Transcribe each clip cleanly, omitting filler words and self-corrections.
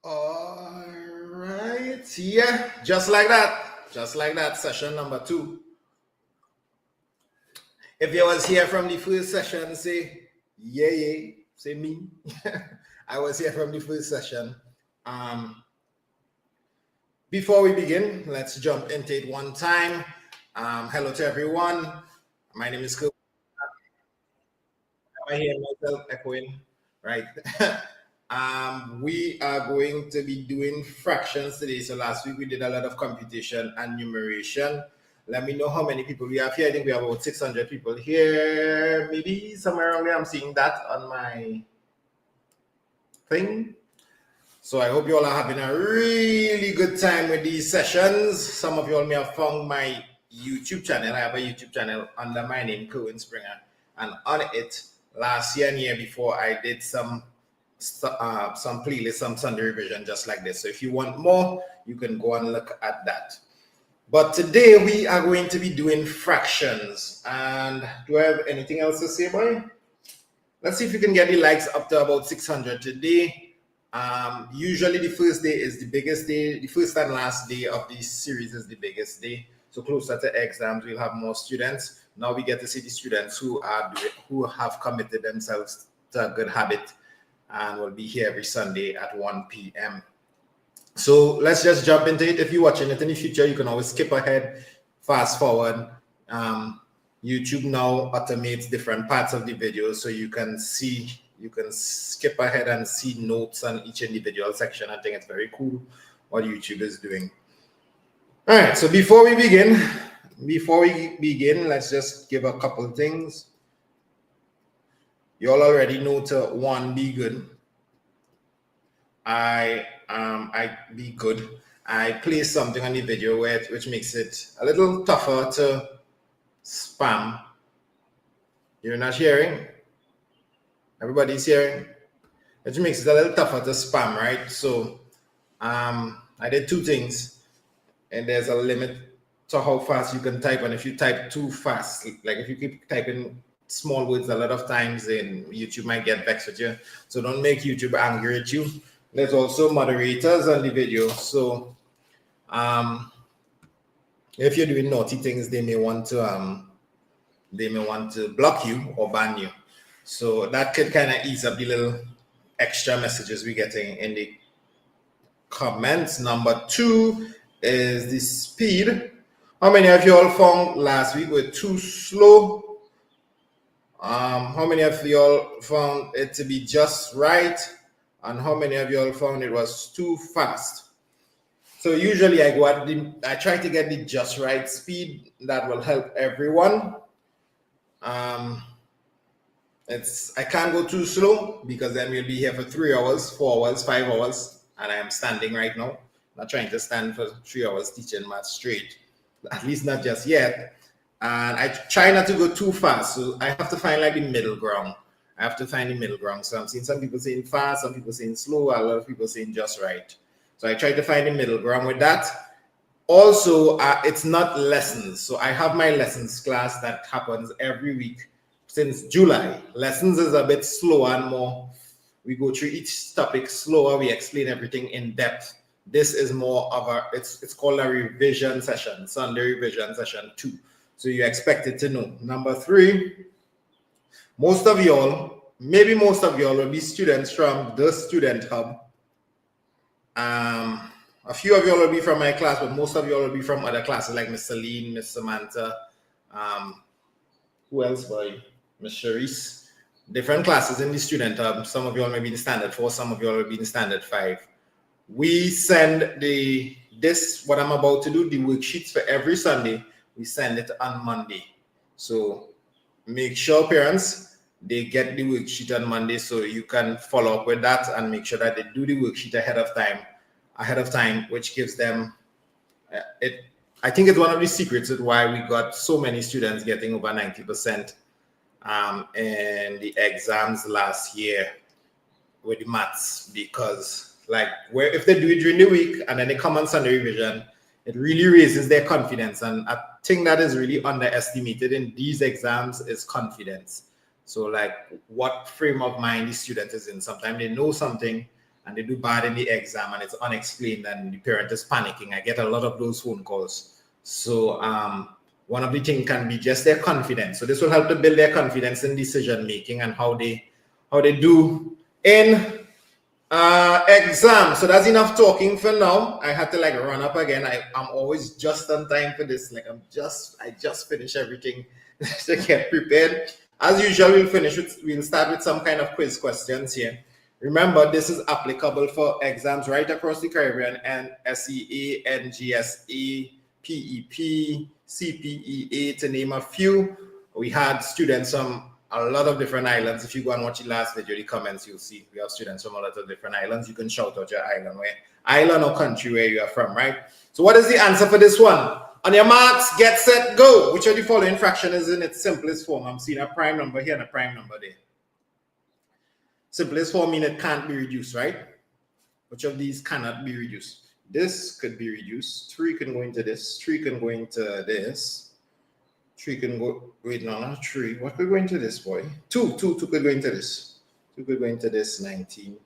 All right. Yeah, just like that. Just like that. Session number 2. If you was here from the first session, say yeah, yeah. Say me. I was here from the first session. Um, Before we begin, let's jump into it one time. Hello to everyone. My name is Coop. I hear myself echoing, right? We are going to be doing fractions today. So last week we did a lot of computation and numeration. Let me know how many people we have here. I think we have about 600 people here, maybe somewhere around there. I'm seeing that on my thing. So I hope you all are having a really good time with these sessions. Some of you all may have found my YouTube channel. I have a YouTube channel under my name, Cohen Springer. And on it, last year and year before, I did some playlist, some Sunday revision just like this. So if you want more, you can go and look at that. But today we are going to be doing fractions. And do I have anything else to say, boy? Let's see if we can get the likes up to about 600 today. Usually the first day is the biggest day. The first and last day of the series is the biggest day. So closer to exams, we'll have more students. Now we get to see the students who have committed themselves to a good habit and will be here every Sunday at 1 p.m. So let's just jump into it. If you're watching it in the future, you can always skip ahead, fast forward. YouTube now automates different parts of the video, so you can skip ahead and see notes on each individual section. I think it's very cool what YouTube is doing. All right, so before we begin, let's just give a couple of things. You all already know to one, be good. I be good. I place something on the video which makes it a little tougher to spam. You're not hearing? Everybody's hearing? Which makes it a little tougher to spam, right? So I did two things, and there's a limit to how fast you can type. And if you type too fast, like if you keep typing small words a lot of times, then YouTube might get vexed with you. So don't make YouTube angry at you. There's also moderators on the video. So if you're doing naughty things, they may want to block you or ban you. So that could kind of ease up the little extra messages we're getting in the comments. Number 2 is the speed. How many of you all found last week were too slow? How many of you all found it to be just right? And how many of you all found it was too fast? So usually I try to get the just right speed that will help everyone. I can't go too slow because then we'll be here for 3 hours, 4 hours, 5 hours, and I am standing right now. I'm not trying to stand for 3 hours teaching math straight, at least not just yet. And I try not to go too fast, so I have to find like the middle ground. So I'm seeing some people saying fast, some people saying slow, a lot of people saying just right. So I try to find the middle ground with that. Also, it's not lessons. So I have my lessons class that happens every week since July. Lessons is a bit slower and more. We go through each topic slower. We explain everything in depth. This is more of it's called a revision session, Sunday revision session 2. So you expected to know. Number 3, most of y'all will be students from the Student Hub. A few of y'all will be from my class, but most of y'all will be from other classes like Miss Celine, Miss Samantha, who else, boy? Miss Charisse. Different classes in the Student Hub. Some of y'all may be in Standard 4, some of y'all will be in Standard 5. We send what I'm about to do, the worksheets for every Sunday, we send it on Monday. So make sure parents, they get the worksheet on Monday so you can follow up with that and make sure that they do the worksheet ahead of time, which gives them it. I think it's one of the secrets of why we got so many students getting over 90% in the exams last year with the maths, because if they do it during the week and then they come on Sunday revision, it really raises their confidence. And a thing that is really underestimated in these exams is confidence. So what frame of mind the student is in. Sometimes they know something and they do bad in the exam and it's unexplained and the parent is panicking. I get a lot of those phone calls. So one of the things can be just their confidence. So this will help to build their confidence in decision making and how they do in exam. So that's enough talking for now. I had to like run up again. I'm always just on time for this. Like I just finished everything to get prepared. As usual, we'll start with some kind of quiz questions here. Remember, this is applicable for exams right across the Caribbean and NGSA, NGSA, PEP, CPEA, to name a few. We had students from a lot of different islands. If you go and watch the last video, the comments, you'll see we have students from a lot of different islands. You can shout out your island or country where you are from, right? So what is the answer for this one? On your marks, get set, go. Which of the following fraction is in its simplest form? I'm seeing a prime number here and a prime number there. Simplest form means it can't be reduced, right? Which of these cannot be reduced? This could be reduced. 3 can go into this. 3 can go into this. 3 can go, wait, no, not 3. What could go into this, boy? 2 could go into this. 2 could go into this, 19.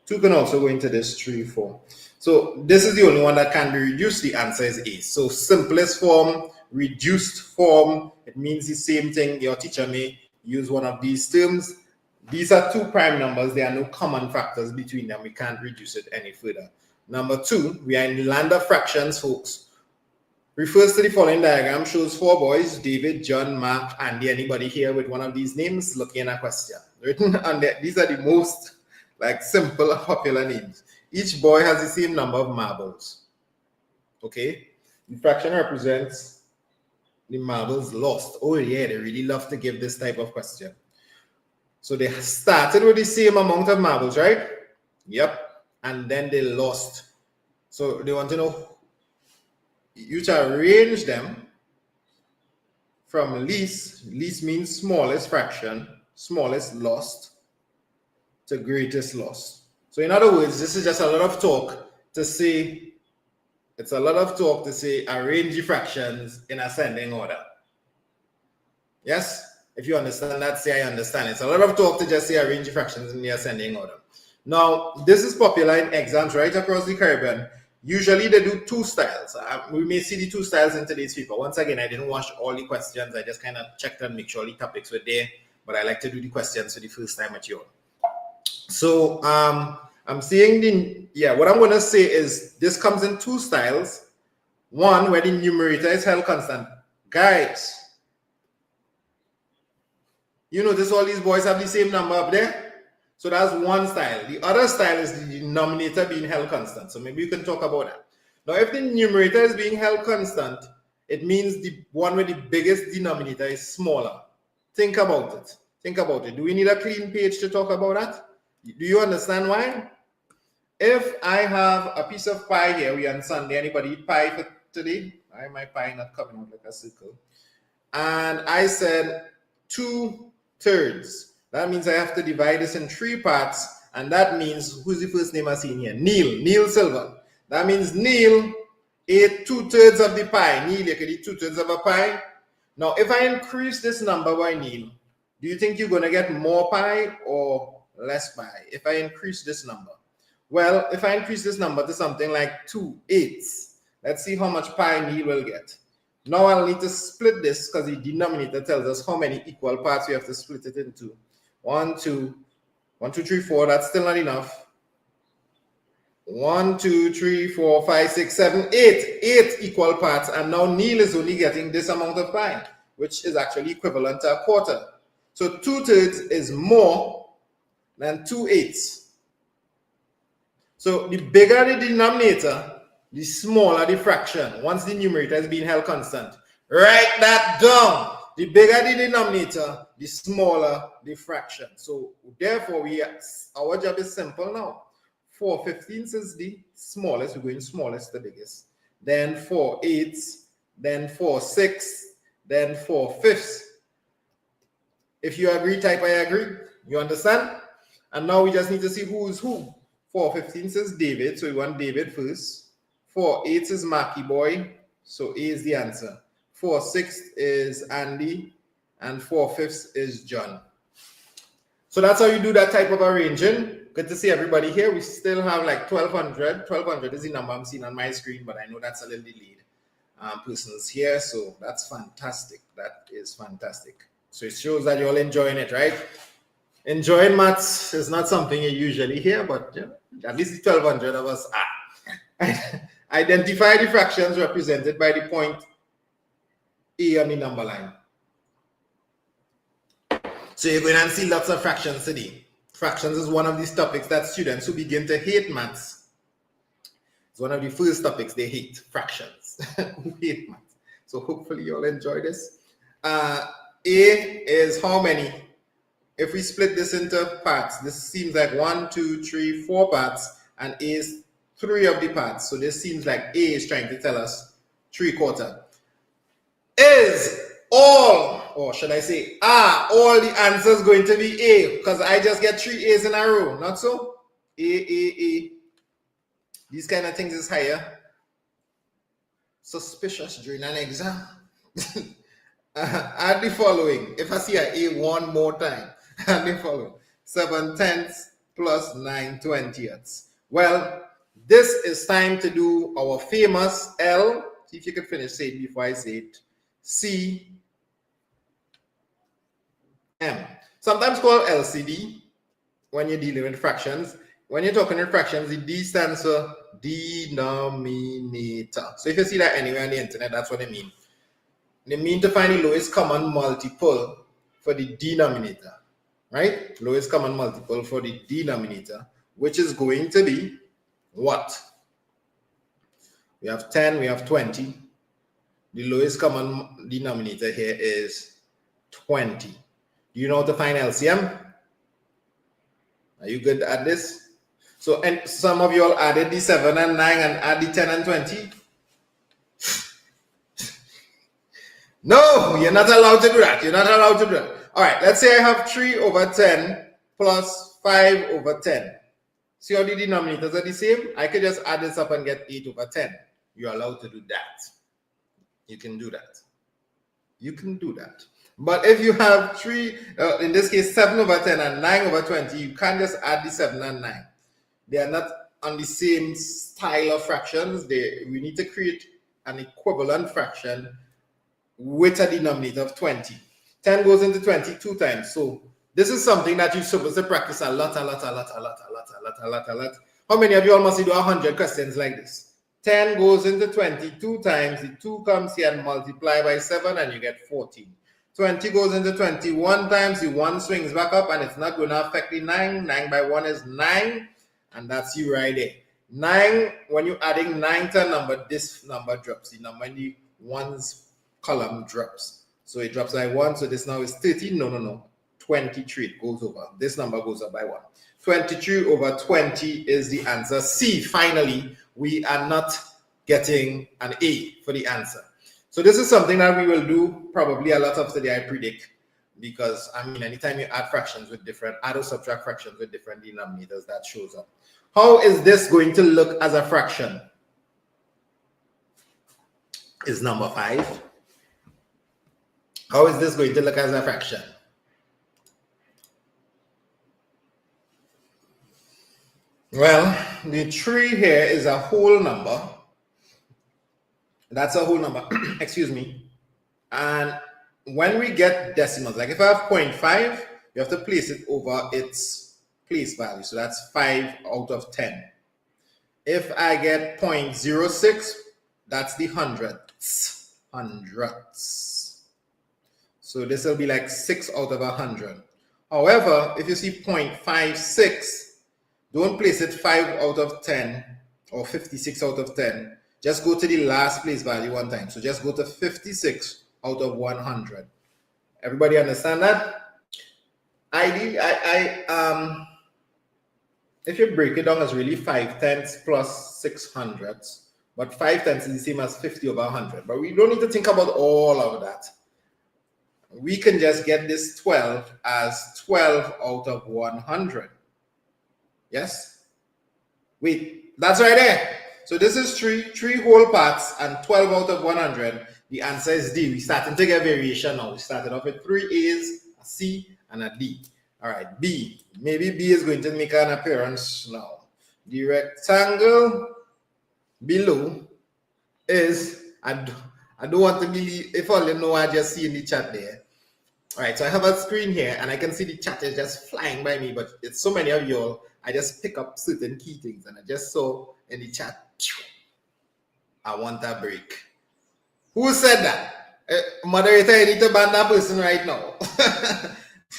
2 can also go into this, 3, 4. So this is the only one that can be reduced. The answer is A. So simplest form, reduced form, it means the same thing. Your teacher may use one of these terms. These are 2 prime numbers. There are no common factors between them. We can't reduce it any further. Number 2, we are in the land of fractions, folks. Refers to the following diagram, shows 4 boys, David, John, Mark, Andy. Anybody here with one of these names? Looking at a question. Written on there, these are the most like simple, popular names. Each boy has the same number of marbles. Okay? The fraction represents the marbles lost. Oh yeah, they really love to give this type of question. So they started with the same amount of marbles, right? Yep. And then they lost. So they want to know, you should arrange them from least means smallest fraction, smallest lost, to greatest loss. So in other words, this is just a lot of talk to say, arrange the fractions in ascending order. Yes? If you understand that, say I understand. It's a lot of talk to just say arrange the fractions in the ascending order. Now, this is popular in exams right across the Caribbean. Usually they do 2 styles. We may see the 2 styles in today's paper. Once again, I didn't watch all the questions. I just kind of checked and make sure the topics were there. But I like to do the questions for the first time at you all. So I'm seeing what I'm going to say is this comes in 2 styles. One where the numerator is held constant. Guys, you notice all these boys have the same number up there? So that's one style. The other style is the denominator being held constant. So maybe you can talk about that. Now, if the numerator is being held constant, it means the one with the biggest denominator is smaller. Think about it. Think about it. Do we need a clean page to talk about that? Do you understand why? If I have a piece of pie here, we on Sunday, anybody eat pie for today? Why my pie not coming out like a circle? And I said 2/3. That means I have to divide this in 3 parts, and that means, who's the first name I see in here? Neil Silver. That means Neil ate 2/3 of the pie. Neil, you can eat 2/3 of a pie. Now, if I increase this number by Neil, do you think you're going to get more pie or less pie if I increase this number? Well, if I increase this number to something like 2/8, let's see how much pie Neil will get. Now I'll need to split this because the denominator tells us how many equal parts we have to split it into. 1, 2, 3, 4. That's still not enough. 1, 2, 3, 4, 5, 6, 7, 8. 8 equal parts. And now Neil is only getting this amount of pie, which is actually equivalent to a quarter. So 2/3 is more than 2/8. So the bigger the denominator, the smaller the fraction. Once the numerator is being held constant. Write that down. The bigger the denominator, the smaller the fraction. So therefore, our job is simple now. 4/15 is the smallest. We're going smallest to biggest. Then 4/8, then 4/6, then 4/5. If you agree, type I agree. You understand? And now we just need to see who is who. 4/15 is David, so we want David first. 4/8 is Marky Boy, so A is the answer. 4/6 is Andy, and 4/5 is John. So that's how you do that type of arranging. Good to see everybody here. We still have like 1200. 1200 is the number I'm seeing on my screen, but I know that's a little delayed. Persons here, so that's fantastic. That is fantastic. So it shows that you're all enjoying it, right? Enjoying maths is not something you usually hear, but at least 1200 of us are. Identify the fractions represented by the point A on the number line. So you're going to see lots of fractions today. Fractions is one of these topics that students who begin to hate maths, it's one of the first topics they hate, fractions. Who hate maths. So hopefully you'll enjoy this. A is how many? If we split this into parts, this seems like 1, 2, 3, 4 parts, and A is 3 of the parts. So this seems like A is trying to tell us 3/4. Is all, or should I say, are all the answers going to be A? Because I just get 3 A's in a row, not so? A. These kind of things is higher. Suspicious during an exam. Add the following. If I see an A one more time, add the following. 7/10 plus 9/20. Well, this is time to do our famous L. See if you can finish say it before I say it. C M. Sometimes called LCD when you're dealing with fractions. When you're talking in fractions, the D stands for denominator. So if you see that anywhere on the internet, that's what they mean. They mean to find the lowest common multiple for the denominator, right? Lowest common multiple for the denominator, which is going to be what? We have 10, we have 20. The lowest common denominator here is 20. Do you know how to find LCM? Are you good at this? So, and some of you all added the 7 and 9 and add the 10 and 20. No, you're not allowed to do that. You're not allowed to do that. All right, let's say I have 3/10 plus 5/10. See how the denominators are the same? I could just add this up and get 8/10. You're allowed to do that. You can do that. You can do that. But if you have 3, in this case, 7/10 and 9/20, you can't just add the 7 and 9. They are not on the same style of fractions. We need to create an equivalent fraction with a denominator of 20. 10 goes into 20 2 times. So this is something that you're supposed to practice a lot. How many of you all must do 100 questions like this? 10 goes into 20 2 times. The 2 comes here and multiply by 7 and you get 14. 20 goes into 20 1 times. The 1 swings back up and it's not going to affect the 9. 9 by 1 is 9. And that's you right there. 9, when you're adding 9 to a number, this number drops. The number in the ones column drops. So it drops by 1. So this now is 13. No. 23. It goes over. This number goes up by 1. 23/20 is the answer. C. Finally, we are not getting an A for the answer. So this is something that we will do probably a lot of today, I predict. Because, I mean, anytime you add fractions with different, add or subtract fractions with different denominators, that shows up. How is this going to look as a fraction? Is number 5. How is this going to look as a fraction? Well, the 3 here is a whole number. That's a whole number. Excuse me. And when we get decimals, like if I have 0.5, you have to place it over its place value. So that's 5/10. If I get 0.06, that's the hundredths. So this will be like 6/100. However, if you see 0.56, don't place it 5/10 or 56/10. Just go to the last place value one time. So just go to 56/100. Everybody understand that? If you break it down, it's really 5/10 plus 6/100. But 5/10 is the same as 50/100. But we don't need to think about all of that. We can just get this 12 as 12/100. Yes? Wait, that's right there. So this is 3 whole parts and 12/100. The answer is D. We're starting to get variation now. We started off with 3 A's, a C, and a D. All right, B. Maybe B is going to make an appearance now. The rectangle below is, I don't want to believe, if all you know, I just see in the chat there. All right, so I have a screen here and I can see the chat is just flying by me, but it's so many of y'all, I just pick up certain key things and I just saw in the chat, I want a break. Who said that? Moderator, you need to ban that person right now.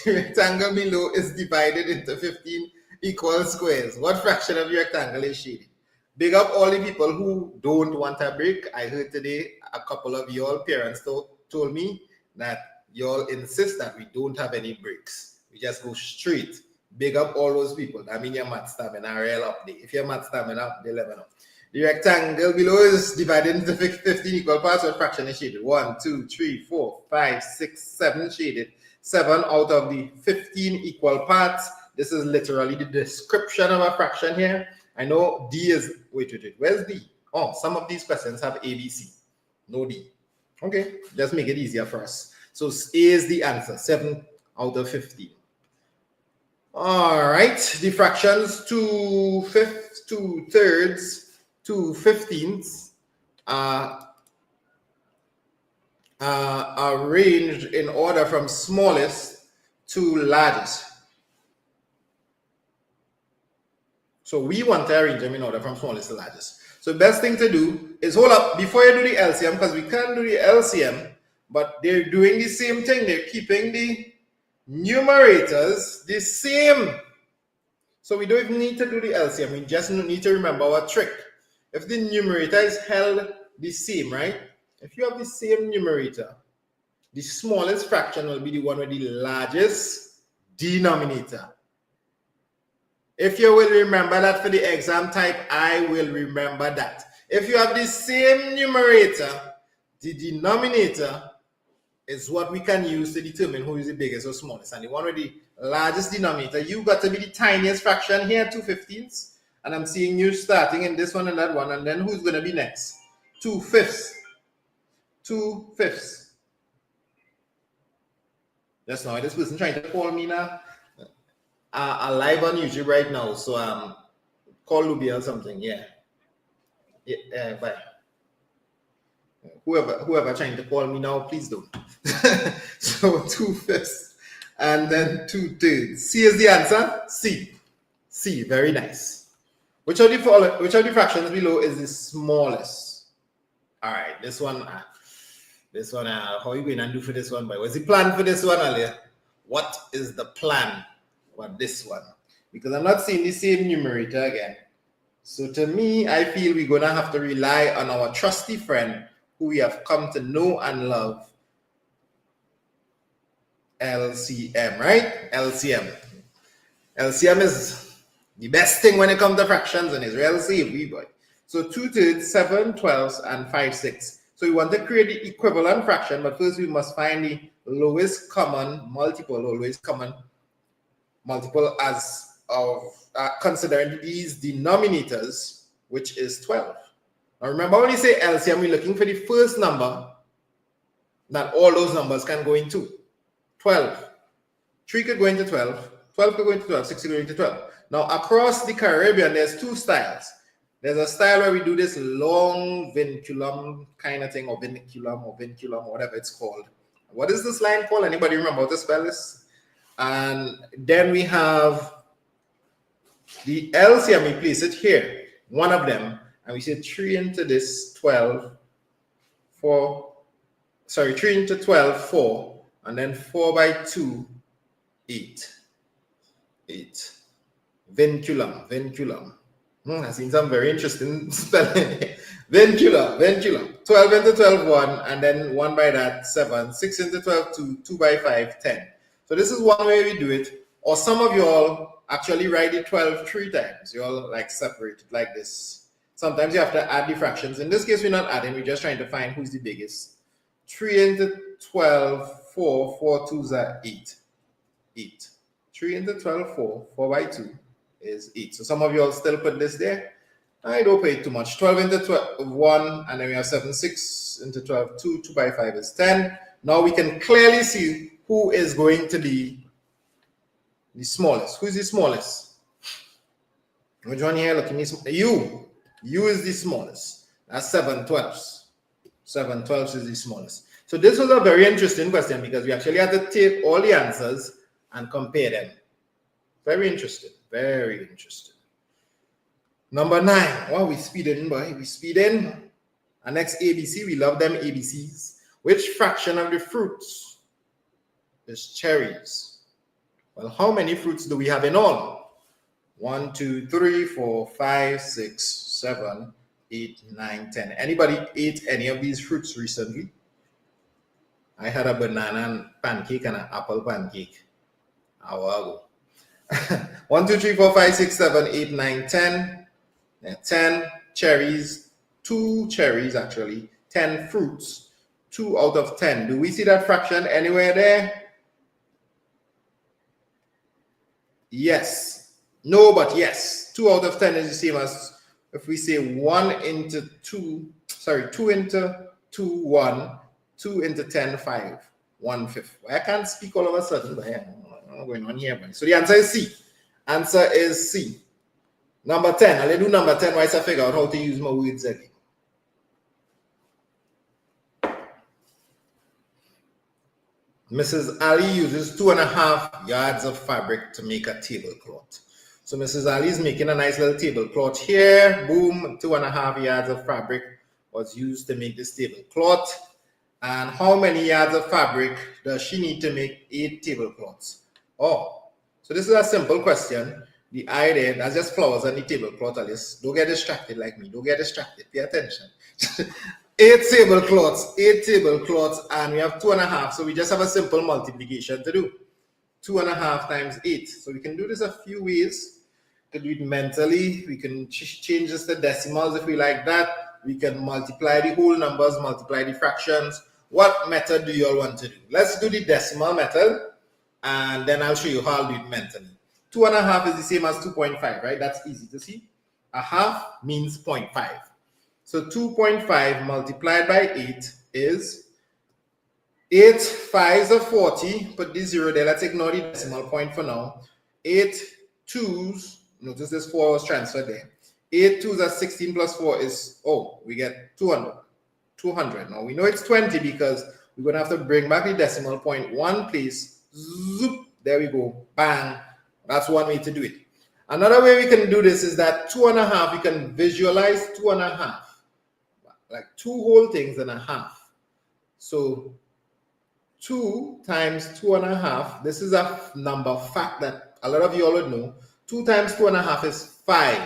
The rectangle below is divided into 15 equal squares. What fraction of the rectangle is shaded? Big up all the people who don't want a break. I heard today a couple of y'all parents told me that y'all insist that we don't have any breaks. We just go straight. Big up all those people. That means your math stamina are real up there. If your math stamina, they let me know. The rectangle below is divided into 15 equal parts. What fraction is shaded? 1, 2, 3, 4, 5, 6, 7 shaded. 7 out of the 15 equal parts. This is literally the description of a fraction here. I know D is, wait, where's D? Oh, some of these questions have ABC, no D. Okay, just make it easier for us. So A is the answer, 7 out of 15. All right, the fractions 2 fifths, 2 thirds, 2 fifteenths are arranged in order from smallest to largest. So we want to arrange them in order from smallest to largest. So the best thing to do is hold up before you do the LCM, because we can't do the LCM, but they're doing the same thing. They're keeping the numerators the same. So we don't even need to do the LCM. We just need to remember our trick. If the numerator is held the same, right? If you have the same numerator, the smallest fraction will be the one with the largest denominator. If you will remember that for the exam type, I will remember that. If you have the same numerator, the denominator is what we can use to determine who is the biggest or smallest. And the one with the largest denominator, you got to be the tiniest fraction here, 2 fifteenths. And I'm seeing you starting in this one and that one. And then who's going to be next? 2 fifths. 2 fifths. Just now, this person trying to call me now. I'm live on YouTube right now, so call Luby or something. Yeah. Bye. Whoever trying to call me now, please don't. So 2 fifths and then 2 thirds. C is the answer. C. Very nice. Which of the fractions below is the smallest? All right, this one. How are you going to do for this one? But what's the plan for this one, Alia? What is the plan for this one? Because I'm not seeing the same numerator again. So to me, I feel we're going to have to rely on our trusty friend who we have come to know and love, LCM, right? LCM is the best thing when it comes to fractions and is real safe, boy. So 2 thirds, 7 twelfths, and 5 sixths. So we want to create the equivalent fraction, but first we must find the lowest common multiple, as of considering these denominators, which is 12. Now remember when we say LCM, we're looking for the first number that all those numbers can go into. 12. 3 could go into 12, 12 could go into 12, 6 could go into 12. Now across the Caribbean, there's 2 styles. There's a style where we do this long vinculum kind of thing, or vinculum, whatever it's called. What is this line called? Anybody remember how to spell this? And then we have the LCM, we place it here, one of them, and we say 3 into this 12, 3 into 12, 4, and then 4 by 2, 8. Vinculum. I've seen some very interesting spelling. Vinculum. 12 into 12, 1, and then 1 by that, 7. 6 into 12, 2. 2 by 5, 10. So this is one way we do it. Or some of y'all actually write it 12 3 times. You all like separate it like this. Sometimes you have to add the fractions. In this case, we're not adding. We're just trying to find who's the biggest. 3 into 12, 4. 4 twos are 8. 3 into 12, 4. 4 by 2 is 8. So some of you all still put this there. I don't pay too much. 12 into 12, 1, and then we have 7. 6 into 12, 2. 2 by 5 is 10. Now we can clearly see who is going to be The smallest. Who is the smallest? Which one here? Look, U. U is the smallest. That's 7/12. 7/12 is the smallest. So this was a very interesting question because we actually had to take all the answers and compare them. Very interesting. Very interesting. Number 9. Wow, we speeding, boy. We speeding. Our next ABC. We love them ABCs. Which fraction of the fruits is cherries? Well, how many fruits do we have in all? 1, 2, 3, 4, 5, 6, 7, 8, 9, 10. Anybody ate any of these fruits recently? I had a banana pancake and an apple pancake. How ago? 1, 2, 3, 4, 5, 6, 7, 8, 9, 10. 10 cherries, 2 cherries actually, 10 fruits, 2 out of 10. Do we see that fraction anywhere there? Yes. No, but yes. 2 out of 10 is the same as if we say 1 into 2, sorry, 2 into 2, 1, 2 into 10, 5, 1/5. I can't speak all of a sudden, but yeah, I'm going on here. So the answer is C. Answer is C. Number 10. I'll do number 10 once I figure out how to use my words again. Mrs. Ali uses 2.5 yards of fabric to make a tablecloth. So Mrs. Ali is making a nice little tablecloth here. Boom, 2.5 yards of fabric was used to make this tablecloth. And how many yards of fabric does she need to make 8 tablecloths? Oh, so this is a simple question. The idea, that's just flowers on the tablecloth, Alice. Don't get distracted like me. Don't get distracted. Pay attention. 8 tablecloths, and we have 2.5. So we just have a simple multiplication to do. 2.5 times 8. So we can do this a few ways. We can do it mentally. We can change this to decimals if we like that. We can multiply the whole numbers, multiply the fractions. What method do you all want to do? Let's do the decimal method, and then I'll show you how I'll do it mentally. 2.5 is the same as 2.5, right? That's easy to see. A half means 0.5. So 2.5 multiplied by 8 is 8 5s are 40. Put the 0 there. Let's ignore the decimal point for now. 8 2s, notice this 4 was transferred there. 8 2s are 16 plus 4 is, oh, we get 200. 200. Now we know it's 20 because we're going to have to bring back the decimal point one place. Zoop, there we go. Bang. That's one way to do it. Another way we can do this is that 2.5, we can visualize 2.5. Like 2 whole things and a half. So 2 times 2.5, this is a number fact that a lot of you all would know. 2 times 2.5 is 5.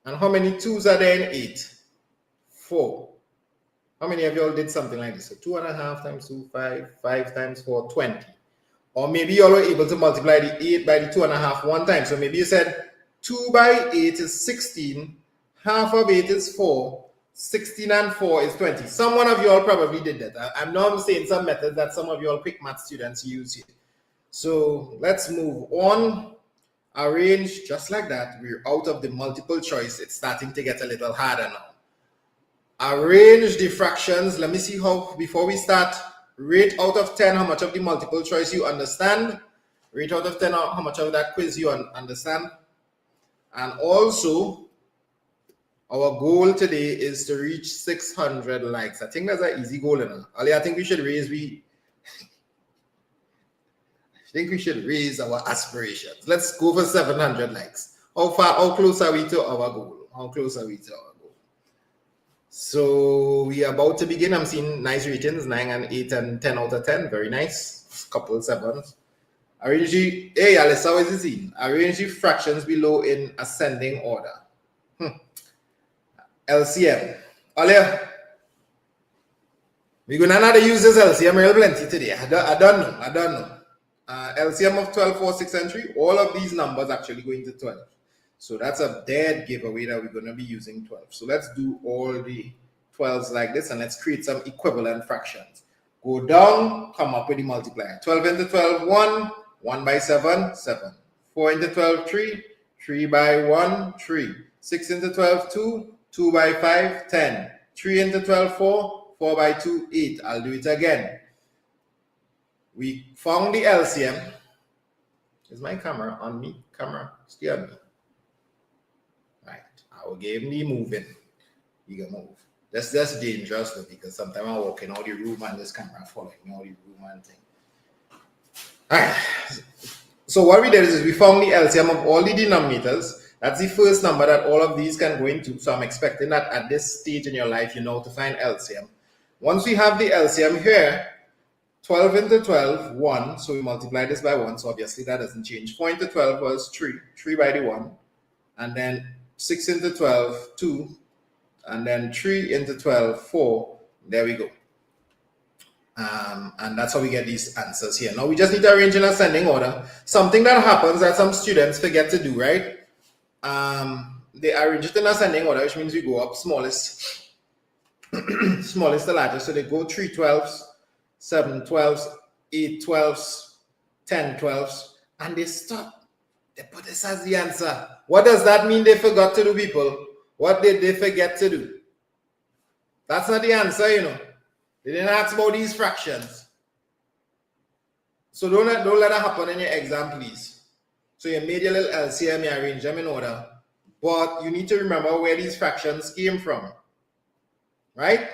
And how many 2s are there in 8? 4. How many of you all did something like this? So 2.5 times 2, 5. 5 times 4, 20. Or maybe you all were able to multiply the 8 by the 2.5 one time. So maybe you said 2 by 8 is 16. Half of 8 is 4. 16 and 4 is 20. Some one of you all probably did that. I'm now saying some methods that some of you all quick math students use here. So let's move on. Arrange just like that. We're out of the multiple choice. It's starting to get a little harder now. Arrange the fractions. Let me see how, before we start, rate out of 10 how much of the multiple choice you understand. Rate out of 10 how much of that quiz you understand. And also, our goal today is to reach 600 likes. I think that's an easy goal enough. Ali, I think we should raise our aspirations. Let's go for 700 likes. How close are we to our goal? How close are we to our goal? So we are about to begin. I'm seeing nice ratings, 9 and 8 and 10 out of 10. Very nice. Couple 7s. Arrange the, hey Alice, how is it seen? Arrange the fractions below in ascending order. LCM. Alia, we're gonna have to use this LCM real plenty today. I don't know. LCM of 12, 4, 6, and 3. All of these numbers actually going to 12. So that's a dead giveaway that we're going to be using 12. So let's do all the 12s like this and let's create some equivalent fractions. Go down, come up with the multiplier. 12 into 12, 1. 1 by 7, 7. 4 into 12, 3. 3 by 1, 3. 6 into 12, 2. 2 by 5, 10. 3 into 12, 4. 4 by 2, 8. I'll do it again. We found the LCM. Is my camera on me? Camera, stay on me. Right. I will give him the moving. You can move. That's dangerous though, because sometimes I walk in all the room and this camera following me all the room and thing. Alright. So what we did is we found the LCM of all the denominators. That's the first number that all of these can go into. So I'm expecting that at this stage in your life, you know to find LCM. Once we have the LCM here, 12 into 12, 1. So we multiply this by 1. So obviously that doesn't change. 4 into 12 was 3. 3 by the 1. And then 6 into 12, 2. And then 3 into 12, 4. There we go. And that's how we get these answers here. Now we just need to arrange in ascending order. Something that happens that some students forget to do, right? They arrange it in ascending order, which means we go up smallest, smallest to largest. So they go 3 12s, 7 12s, 8 12s, 10 12s, and they stop. They put this as the answer. What does that mean they forgot to do, people? What did they forget to do? That's not the answer, you know. They didn't ask about these fractions. So don't let that happen in your exam, please. So you made your little LCM, you arrange them in order, but you need to remember where these fractions came from, right?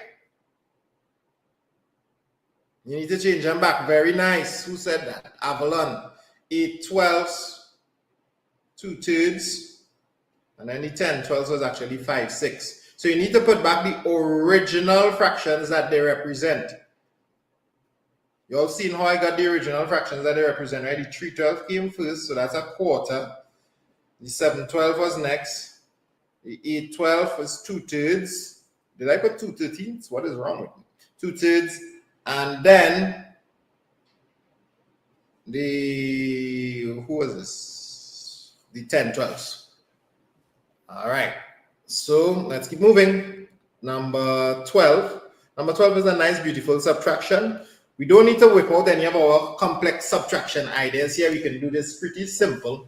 You need to change them back. Very nice. Who said that? Avalon. 8 12s, 2 thirds, and then the 10 12s was actually 5 6. So you need to put back the original fractions that they represent. You all seen how I got the original fractions that they represent, right? The 3 12 came first, so that's a quarter. The 7 12 was next. The 8 12 was 2 thirds. Did I put 2 13ths? What is wrong with me? 2 thirds. And then who was this? The 10 12s. All right. So let's keep moving. Number 12. Number 12 is a nice, beautiful subtraction. We don't need to whip out any of our complex subtraction ideas here. We can do this pretty simple.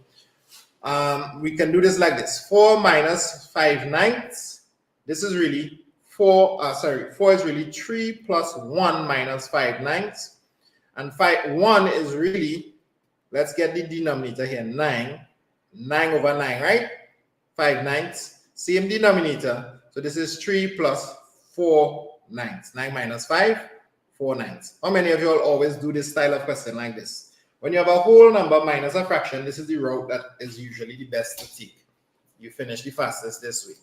We can do this like this. 4 minus 5 ninths. This is really 4 is really 3 plus 1 minus 5 ninths. And 1 is really, let's get the denominator here, 9. 9 over 9, right? 5 ninths. Same denominator. So this is 3 plus 4 ninths. 9 minus 5, 4 ninths. How many of you all always do this style of question like this? When you have a whole number minus a fraction, this is the route that is usually the best to take. You finish the fastest this way.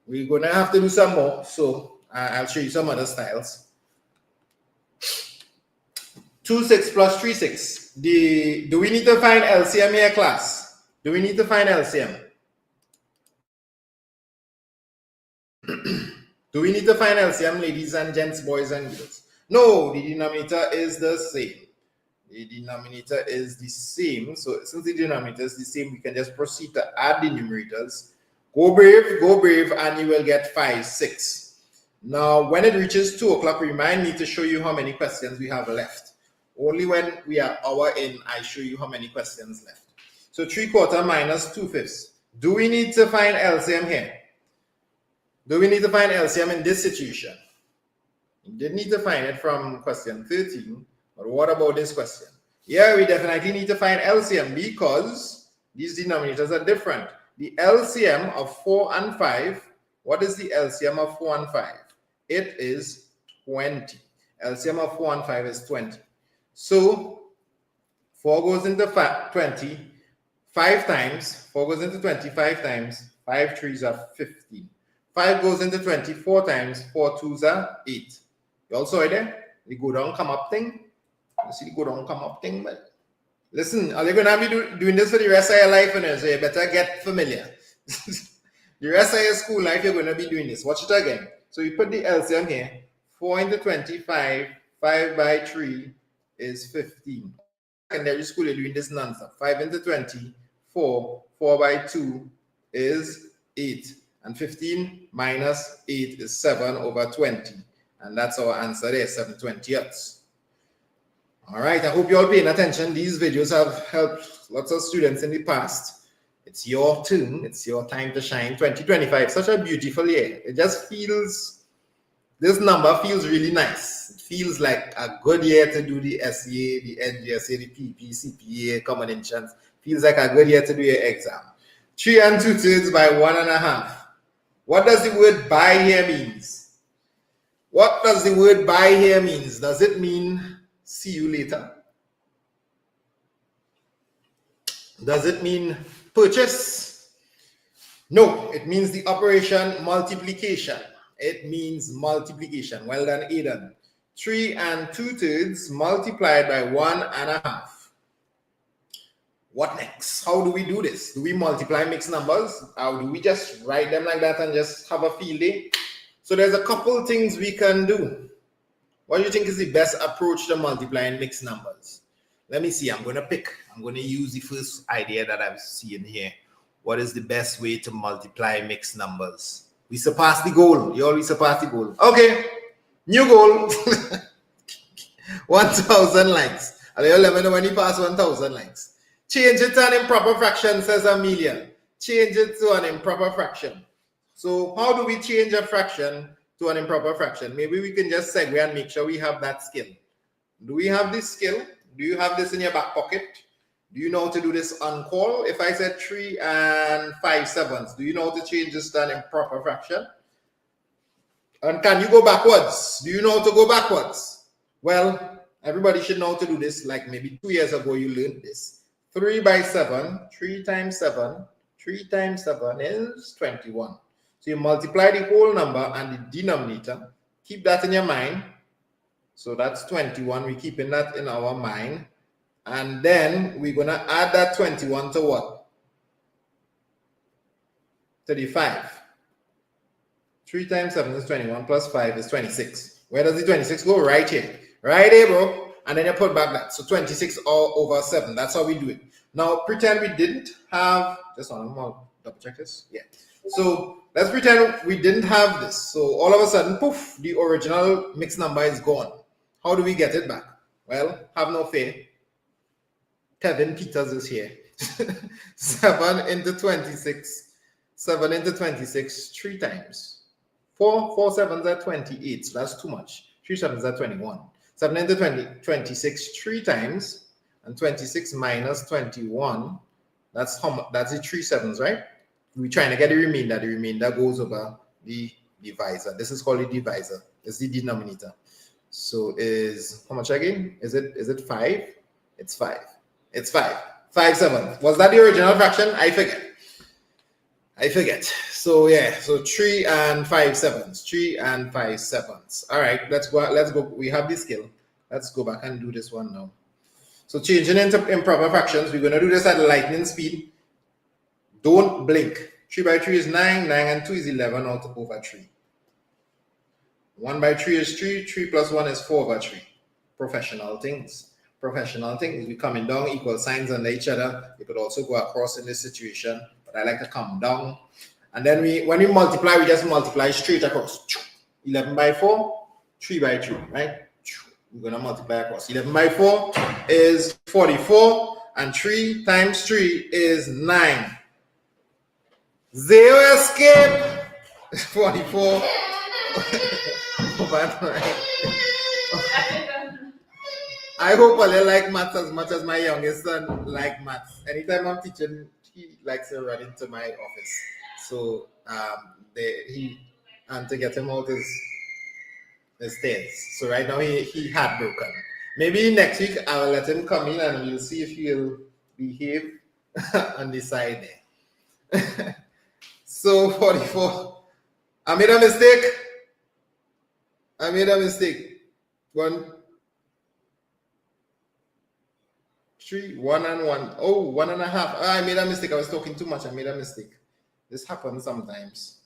We're going to have to do some more, so I'll show you some other styles. 2 6 plus 3 6. Do we need to find LCM here, class? Do we need to find LCM? Do we need to find LCM, ladies and gents, boys and girls? No, the denominator is the same. The denominator is the same. So since the denominator is the same, we can just proceed to add the numerators. Go brave, and you will get 5 6. Now, when it reaches 2 o'clock, remind me to show you how many questions we have left. Only when we are hour in, I show you how many questions left. So 3/4 minus 2/5. Do we need to find LCM here? Do we need to find LCM in this situation? You didn't need to find it from question 13, but what about this question? Yeah, we definitely need to find LCM because these denominators are different. The LCM of 4 and 5, what is the LCM of 4 and 5? It is 20. LCM of 4 and 5 is 20. So 4 goes into 20 5 times, 4 goes into 25 times, 5 3s are 15. 5 goes into 24 times, 4 2s are 8. You all saw it there? The go down, come up thing. You see the go down, come up thing, but listen, are you going to be doing this for the rest of your life? So you better get familiar. The rest of your school life, you're going to be doing this. Watch it again. So you put the LCM here. 4 into 25, 5 by 3 is 15. Secondary school, you're doing this nonstop. 5 into 20, 4. 4 by 2 is 8. And 15 minus 8 is 7 over 20. And that's our answer there, 7/20. All right, I hope you're all paying attention. These videos have helped lots of students in the past. It's your turn. It's your time to shine. 2025, such a beautiful year. It just feels This number feels really nice. It feels like a good year to do the SCA, the NGSA, the PEP, CPEA, common entrance. Feels like a good year to do your exam. 3 2/3 by 1.5. What does the word by here means? What does the word by here means? Does it mean see you later? Does it mean purchase? No, it means the operation multiplication. It means multiplication. Well done, Aidan. 3 2/3 multiplied by 1.5. What next? How do we do this? Do we multiply mixed numbers? Or do we just write them like that and just have a field day? So there's a couple things we can do. What do you think is the best approach to multiplying mixed numbers? Let me see. I'm going to use the first idea that I'm seeing here. What is the best way to multiply mixed numbers? We surpassed the goal. You always surpass the goal. Okay. New goal. 1,000 likes. Let me know when you pass 1,000 likes. Change it to an improper fraction, says Amelia. Change it to an improper fraction. So how do we change a fraction to an improper fraction? Maybe we can just segue and make sure we have that skill. Do we have this skill? Do you have this in your back pocket? Do you know how to do this on call? If I said 3 5/7, do you know how to change this to an improper fraction? And can you go backwards? Do you know how to go backwards? Well, everybody should know how to do this. Like maybe 2 years ago, you learned this. 3 by 7, 3 times 7, 3 times 7 is 21. So you multiply the whole number and the denominator. Keep that in your mind. So that's 21. We're keeping that in our mind. And then we're going to add that 21 to what? 35. 3 times 7 is 21 plus 5 is 26. Where does the 26 go? Right here. Right here, bro. And then you put back that. So 26 all over 7. That's how we do it. Now, pretend we didn't have... Just one more. Double check this. Yeah. So let's pretend we didn't have this. So all of a sudden, poof, the original mixed number is gone. How do we get it back? Well, have no fear. Kevin Peters is here. 7 into 26. 7 into 26 3 times. 4 sevens are 28. So that's too much. 3 sevens are 21. 7 into 26 3 times. And 26 minus 21. That's how much? That's the 3 sevens, right? We're trying to get the remainder. The remainder goes over the divisor. This is called the divisor. It's the denominator. So is how much again? Is it 5? It's 5. It's 5. 5/7. Was that the original fraction? I forget. So yeah, so 3 5/7. 3 5/7. All right, let's go. We have this skill. Let's go back and do this one now. So changing into improper fractions, we're going to do this at lightning speed. Don't blink. 3 by 3 is 9. 9 and 2 is 11 out over 3. 1 by 3 is 3. 3 plus 1 is 4 over 3. Professional things. Professional things. We're coming down, equal signs under each other. You could also go across in this situation, but I like to come down. And then when we multiply, we just multiply straight across. 11 by 4, 3 by 3, right? We're going to multiply across. 11 by 4 is 44, and 3 times 3 is 9. 0 escape. 44 over 9. I hope I like maths as much as my youngest son like maths. Anytime I'm teaching, he likes to run into my office. So to get him out his stairs. So right now he heartbroken. Maybe next week I will let him come in and we'll see if he'll behave on the side there. So 44. I made a mistake. 1, 3, 1 and 1. Oh, 1.5. I made a mistake. I was talking too much. I made a mistake. This happens sometimes.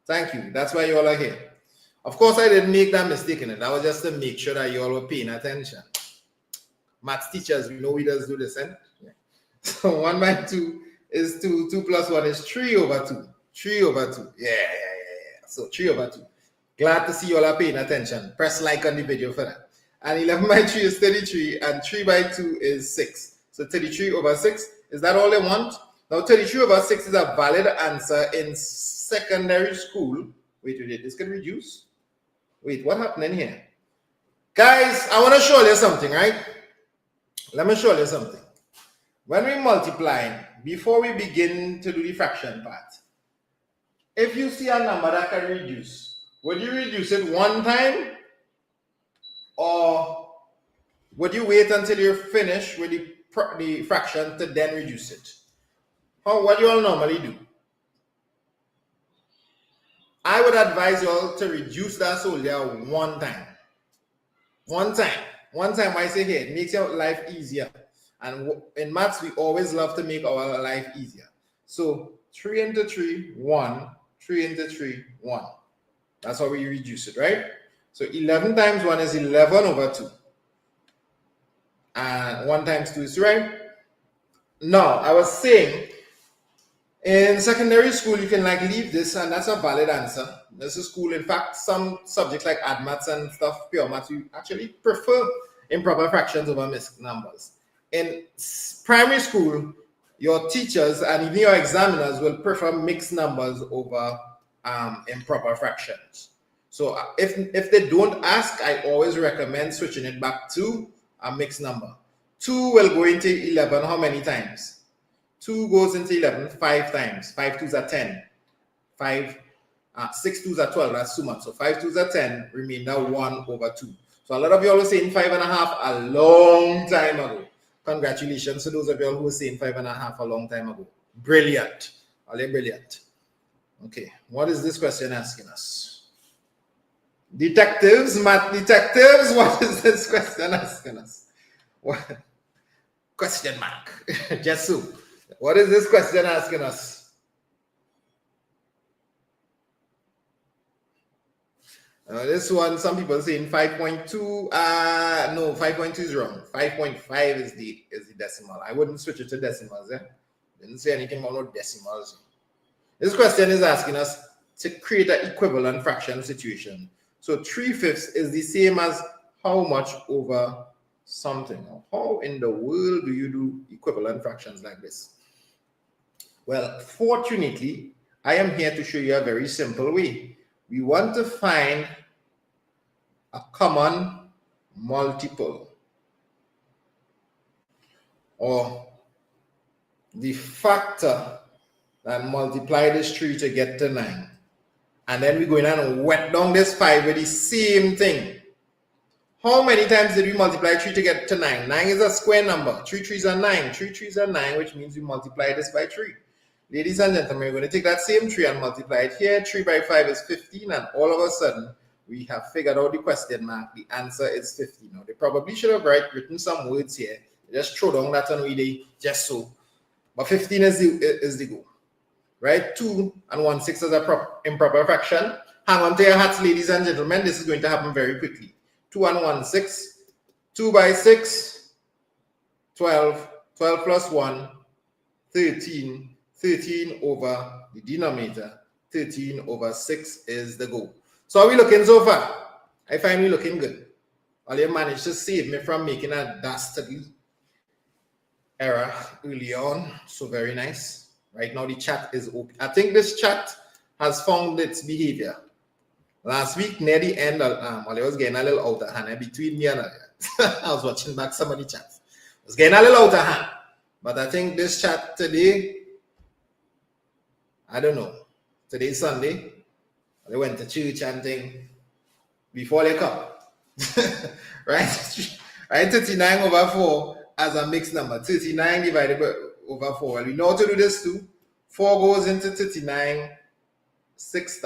Thank you. That's why you all are here. Of course, I didn't make that mistake in it. That was just to make sure that you all were paying attention. Maths teachers, we know we just do this, eh? Yeah. So 1 by 2 is 2. 2 plus 1 is 3 over 2. 3 over 2. Yeah. So 3 over 2. Glad to see you all are paying attention. Press like on the video for that. And 11 by 3 is 33, and 3 by 2 is 6. So 33 over 6, is that all they want? Now 33 over 6 is a valid answer in secondary school. Wait, this can reduce? Wait, what happened in here? Guys, I want to show you something, right? Let me show you something. When we multiply, before we begin to do the fraction part, if you see a number that can reduce, would you reduce it one time? Or would you wait until you're finished with the fraction to then reduce it? What do you all normally do? I would advise you all to reduce that soldier one time. One time I say here, it makes your life easier. And in maths, we always love to make our life easier. So 3 into 3, 1. 3 into 3, 1. That's how we reduce it, right? So 11 times 1 is 11 over 2. And 1 times 2 is 3, right? Now, I was saying, in secondary school, you can leave this, and that's a valid answer. This is cool. In fact, some subjects like maths and stuff, pure maths, you actually prefer improper fractions over mixed numbers. In primary school, your teachers and even your examiners will prefer mixed numbers over improper fractions. So if they don't ask, I always recommend switching it back to a mixed number. 2 will go into 11 how many times? 2 goes into 11 5 times. 5 2s are 10. 6 2s are 12. That's too much. So 5 2s are 10. Remainder 1 over 2. So a lot of you all were saying 5.5 a long time ago. Congratulations to those of you all who were saying 5.5 a long time ago. Brilliant. Are they brilliant? Okay. What is this question asking us? Detectives, math detectives, what is this question asking us? What? Question mark. Just so. What is this question asking us? This one, some people saying 5.2. No, 5.2 is wrong. 5.5 is the decimal. I wouldn't switch it to decimals. Didn't say anything about no decimals. This question is asking us to create an equivalent fraction situation. So 3/5 is the same as how much over something. How in the world do you do equivalent fractions like this? Well, fortunately, I am here to show you a very simple way. We want to find a common multiple, or the factor that multiply this 3 to get to 9. And then we go in and wet down this 5 with the same thing. How many times did we multiply 3 to get to 9? 9 is a square number. 3 3s are 9. 3 3s are 9, which means we multiply this by 3. Ladies and gentlemen, we're going to take that same 3 and multiply it here. 3 by 5 is 15, and all of a sudden, we have figured out the question mark. The answer is 15. Now, they probably should have written some words here. Just throw down that on really just so. But 15 is the goal. Right? 2 and 1/6 is a improper fraction. Hang on to your hats, ladies and gentlemen. This is going to happen very quickly. 2 and 1/6. 2 by 6. 12. 12 plus 1. 13. 13 over the denominator. 13 over 6 is the goal. So how are we looking so far? I find we looking good. Well, you managed to save me from making a dastardly error early on. So very nice. Right now the chat is open. I think this chat has found its behavior. Last week near the end, I was getting a little out of hand between me and I was watching back some of the chats. I was getting a little out of hand. But I think this chat today, I don't know. Today's Sunday. They went to church and thing before they come. Right? Right? 39 over 4 as a mixed number. 39 divided by over 4. Well, we know how to do this too. 4 goes into 39. 6,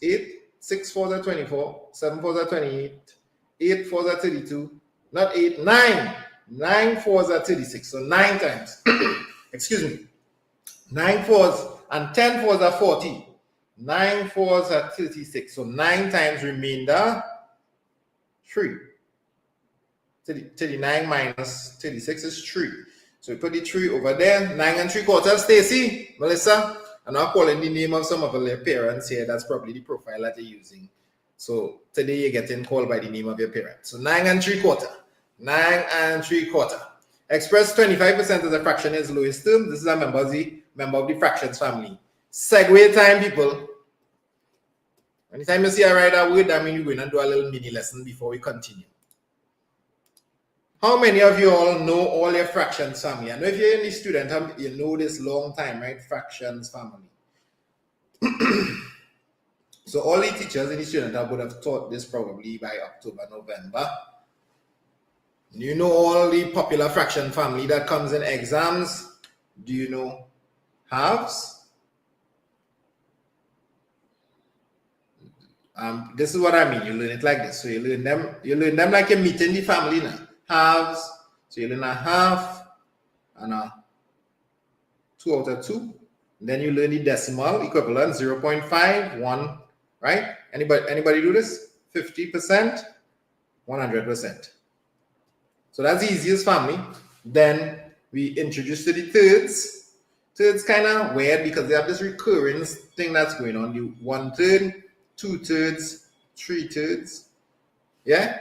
8. 6 4s are 24. 7 4s are 28. 8 4s are 32. Not 8, 9. 9 4s are 36. So 9 times. Excuse me. 9 4s and 10 4s are 40. 9 4s are 36. So 9 times remainder 3. 39 minus 36 is 3. So we put the 3 over there. 9 3/4. Stacy, Melissa, I'm not calling the name of some of their parents here. That's probably the profile that they're using. So today you're getting called by the name of your parents. So 9 3/4. 9 3/4. Express 25% as a fraction is lowest term. This is a member of the fractions family. Segue time, people. Anytime you see I write a word, I mean we're going to do a little mini lesson before we continue. How many of you all know all your fractions family? I know if you're any student, you know this long time, right? Fractions family. So all the teachers and the students would have taught this probably by October, November. You know all the popular fraction family that comes in exams. Do you know halves? This is what I mean. You learn it like this. So you learn them like you're meeting the family now. Halves. So you learn a half and a 2 out of 2. Then you learn the decimal equivalent 0.5, 1, right? Anybody do this? 50%, 100%. So that's the easiest family. Then we introduce to the thirds. Thirds kind of weird because they have this recurrence thing that's going on. You 1/3, 2/3, 3/3. Yeah?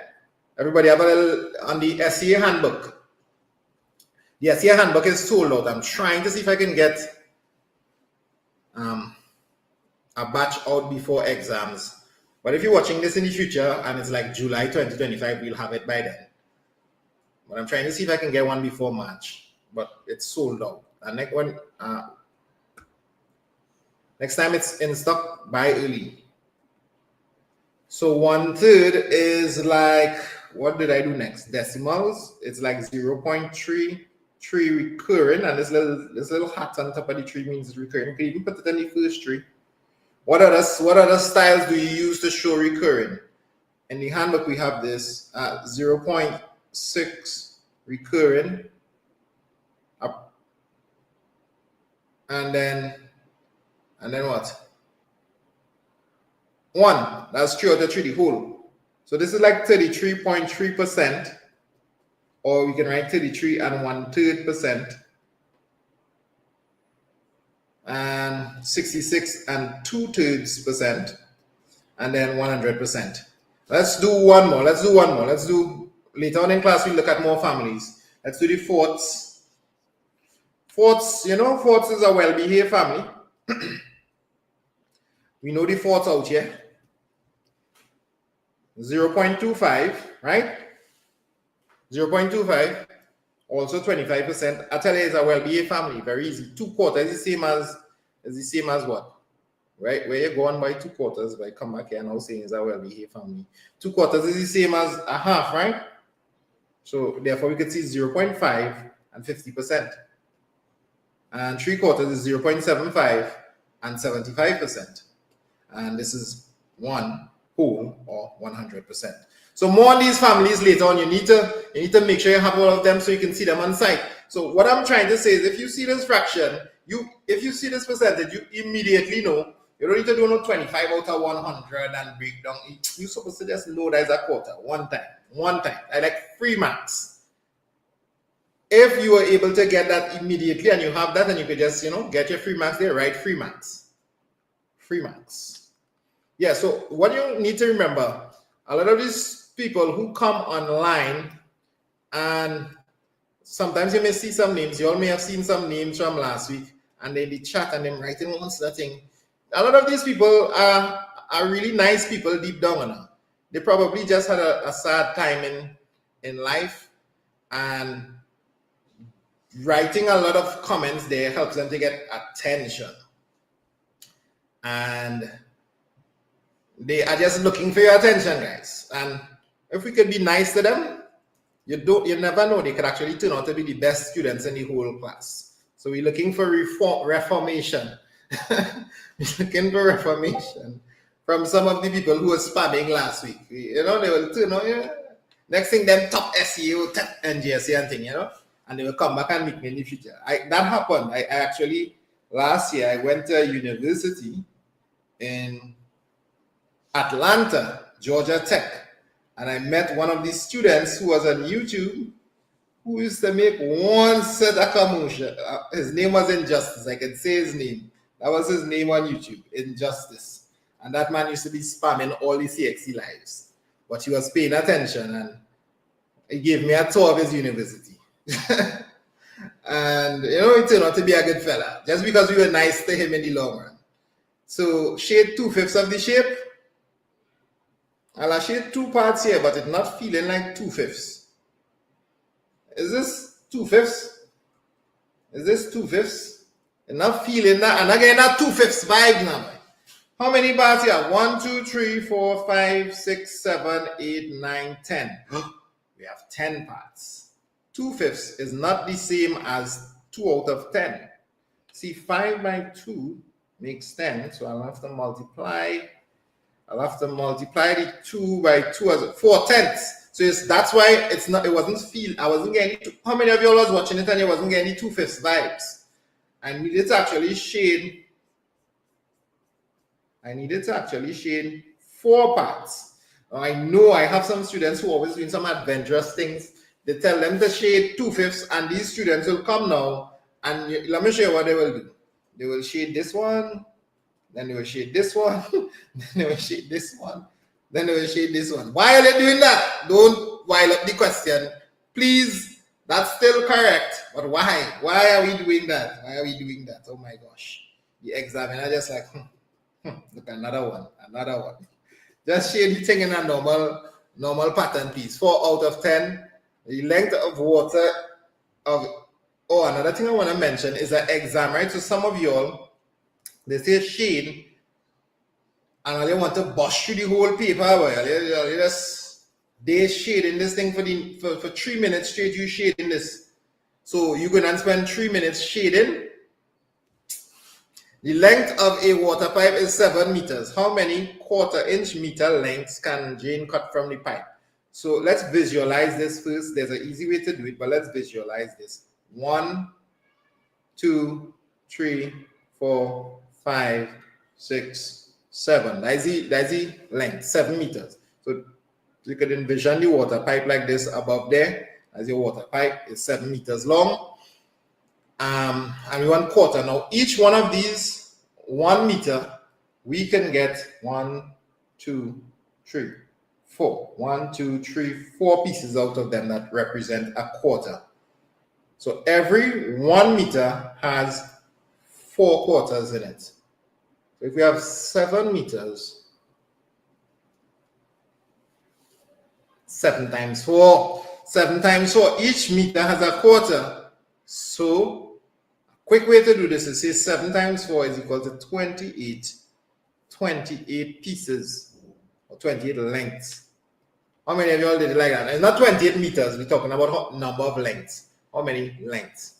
Everybody have a little on the SEA handbook. The SEA handbook is sold out. I'm trying to see if I can get a batch out before exams. But if you're watching this in the future and it's like July 2025, we'll have it by then. But I'm trying to see if I can get one before March. But it's sold out. And next time it's in stock, buy early. So 1/3 is like, what did I do next? Decimals. It's like 0.33 recurring, and this little hat on top of the 3 means it's recurring. You can even put it in the first 3. What other styles do you use to show recurring? In the handbook we have this 0.6 recurring, and then what? 1. That's 3 out of 3, the whole. So this is like 33.3%, or we can write 33 and 1/3%, and 66 and 2/3%, and then 100%. Let's do one more. Let's do later on in class. We look at more families. Let's do the fourths. Fourths, fourths is a well-behaved family. We know the fourths out here. 0.25, right? 0.25, also 25%. I tell you, it's a well-behaved family. Very easy. 2/4 is the same as what? Right? Where you go on by 2/4, but I come back here and now saying it's a well-behaved family. 2/4 is the same as a half, right? So therefore we could see 0.5 and 50%. And 3/4 is 0.75 and 75%. And this is 1 whole or 100%. So more on these families later on. You need to make sure you have all of them so you can see them on site. So what I'm trying to say is, if you see this fraction, if you see this percentage, you immediately know. You don't need to do no 25 out of 100 and break down. You're supposed to just know that is a quarter. One time. I like free marks. If you are able to get that immediately and you have that, and you could just get your free marks there, write free marks. Free marks. Yeah, so what you need to remember, a lot of these people who come online, and sometimes you may see some names, you all may have seen some names from last week, and they chat and them writing on thing. A lot of these people are really nice people deep down. They probably just had a sad time in life, and writing a lot of comments there helps them to get attention. And they are just looking for your attention, guys. And if we could be nice to them, you never know, they could actually turn out to be the best students in the whole class. So we're looking for reformation. We're looking for reformation from some of the people who were spamming last week. They will turn out, next thing, them top SEO, top NGSA and thing, and they will come back and meet me in the future. That happened. I actually, last year, I went to a university in Atlanta, Georgia Tech, and I met one of these students who was on YouTube, who used to make one set of commotion. His name was Injustice. I can say his name. That was his name on YouTube, Injustice. And that man used to be spamming all the CXC lives. But he was paying attention, and he gave me a tour of his university. And, he turned out to be a good fella, just because we were nice to him in the long run. So shade 2/5 of the shape, I'll shade 2 parts here, but it's not feeling like 2/5. Is this 2/5? Is this 2/5? It's not feeling that, and again, that 2/5 vibe now. How many parts here? 1, 2, 3, 4, 5, 6, 7, 8, 9, 10. We have 10 parts. 2/5 is not the same as 2 out of 10. See, 5 by 2 makes 10, so I'll have to multiply. I'll have to multiply the 2 by 2 as 4/10. So that's why it's not. It wasn't feel. I wasn't getting. How many of you all was watching it and you wasn't getting 2/5 vibes? I needed to actually shade. I needed to actually shade 4 parts. I know I have some students who are always doing some adventurous things. They tell them to shade 2/5, and these students will come now, and let me show you what they will do. They will shade this one, then they will shade this one, then they will shade this one, then they will shade this one. Why are they doing that? Don't while up the question. Please, that's still correct, but why? Why are we doing that? Why are we doing that? Oh my gosh. The examiner just like, look, another one. Just shade the thing in a normal pattern, please. 4 out of 10. The length of water of, oh, another thing I want to mention is an exam, right? So some of y'all, they say shade, and they want to bust through the whole paper. Well, they shading this thing for 3 minutes straight. You shading this, so you're gonna spend 3 minutes shading. The length of a water pipe is 7 meters. How many 1/4 meter lengths can Jane cut from the pipe? So let's visualize this first. There's an easy way to do it, but let's visualize this. 1, 2, 3, 4, 5, 6, 7. That's the length, 7 meters. So you could envision the water pipe like this above there, as your water pipe is 7 meters long. And we want 1/4. Now, each one of these 1 meter, we can get 1, 2, 3, 4. 1, 2, 3, 4 pieces out of them that represent a 1/4. So every 1 meter has 4 quarters in it. So if we have 7 meters, 7 times 4. 7 times 4. Each meter has a 1/4. So quick way to do this is say 7 times 4 is equal to 28. 28 pieces, or 28 lengths. How many of you all did it like that? It's not 28 meters. We're talking about number of lengths. How many lengths?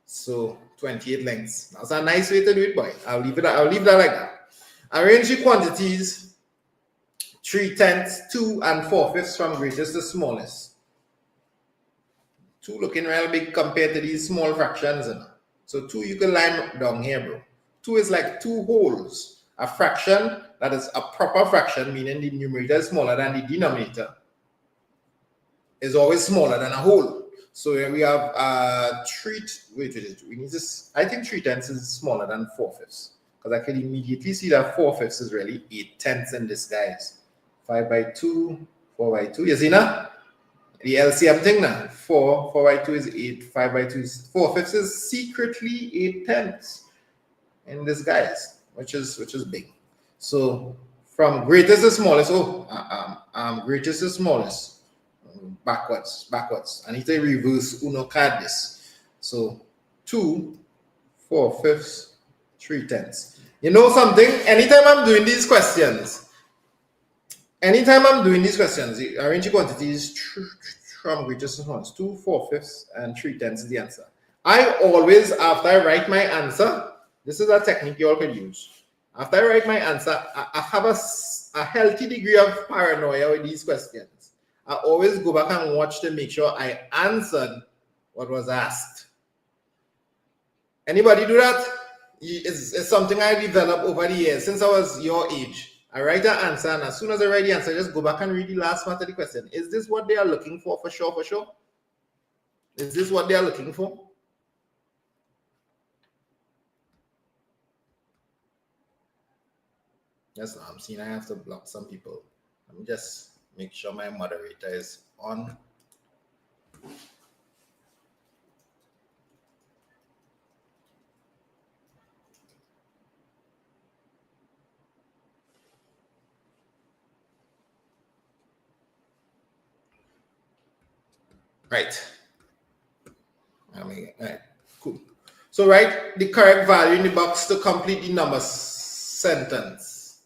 So 28 lengths. That's a nice way to do it, boy. I'll leave that like that. Arrange the quantities 3/10, 2, and 4/5 from greatest to smallest. 2 looking real big compared to these small fractions. So 2 you can line down here, bro. 2 is like 2 wholes. A fraction that is a proper fraction, meaning the numerator is smaller than the denominator, is always smaller than a whole. So here we have we need this. I think 3/10 is smaller than 4/5, because I can immediately see that 4/5 is really 8/10 in this, guys. 5 by 2, 4 by 2. You see now? The LCM thing now. 4 by 2 is 8, 5 by 2 is 4/5 is secretly 8/10 in this, guys, which is big. So from greatest to smallest, greatest to smallest, backwards. I need to reverse Uno card this. So 2, 4/5, 3/10. You know something? Anytime I'm doing these questions, the arrange quantities from greatest to smallest. 2, 4/5, and 3/10 is the answer. I always, after I write my answer, this is a technique you all can use. After I write my answer, I have a healthy degree of paranoia with these questions. I always go back and watch to make sure I answered what was asked. Anybody do that? It's something I developed over the years, since I was your age. I write an answer, and as soon as I write the answer, I just go back and read the last part of the question. Is this what they are looking for sure? Is this what they are looking for? Yes, I'm seeing I have to block some people. Let me just make sure my moderator is on. Right. Right. Cool. So write the correct value in the box to complete the number sentence.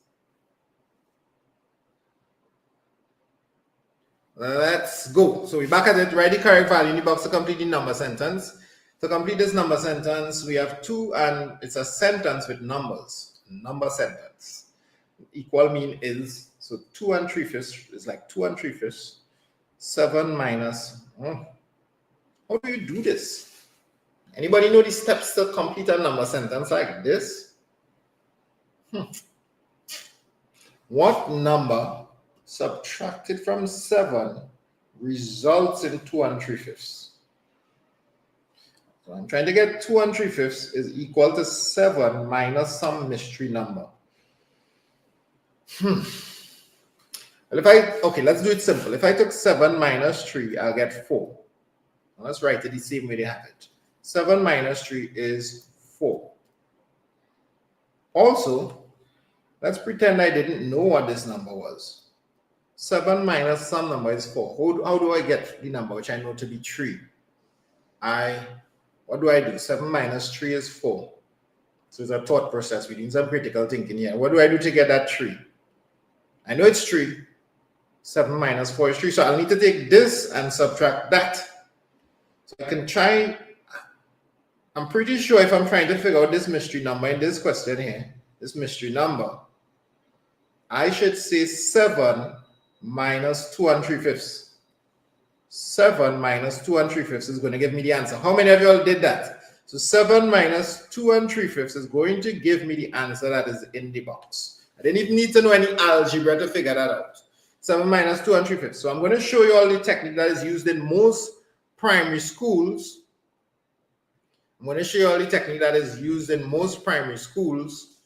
Let's go. So we're back at it. Write the correct value in the box to complete the number sentence. To complete this number sentence, we have 2, and it's a sentence with numbers. Number sentence. Equal mean is, so 2 and 3/5 is like 2 and 3/5. 7 minus, how do you do this? Anybody know the steps to complete a number sentence like this? What number subtracted from 7 results in 2 and 3/5? So I'm trying to get 2 and 3/5 is equal to 7 minus some mystery number. Well, okay, let's do it simple. If I took 7 minus 3, I'll get 4. Now let's write it the same way they have it. 7 minus 3 is 4. Also, let's pretend I didn't know what this number was. 7 minus some number is 4. How do I get the number which I know to be 3? What do I do? 7 minus 3 is 4. So it's a thought process. We're doing some critical thinking here. What do I do to get that 3? I know it's 3. 7 minus 4 is 3. So I'll need to take this and subtract that. So I can try. I'm pretty sure if I'm trying to figure out this mystery number in this question here, this mystery number, I should say 7 minus 2 and 3/5. 7 minus 2 and 3/5 is going to give me the answer. How many of you all did that? So 7 minus 2 and 3/5 is going to give me the answer that is in the box. I didn't even need to know any algebra to figure that out. 7 minus 2 and 3/5. So I'm going to show you all the technique that is used in most primary schools. I'm going to show you all the technique that is used in most primary schools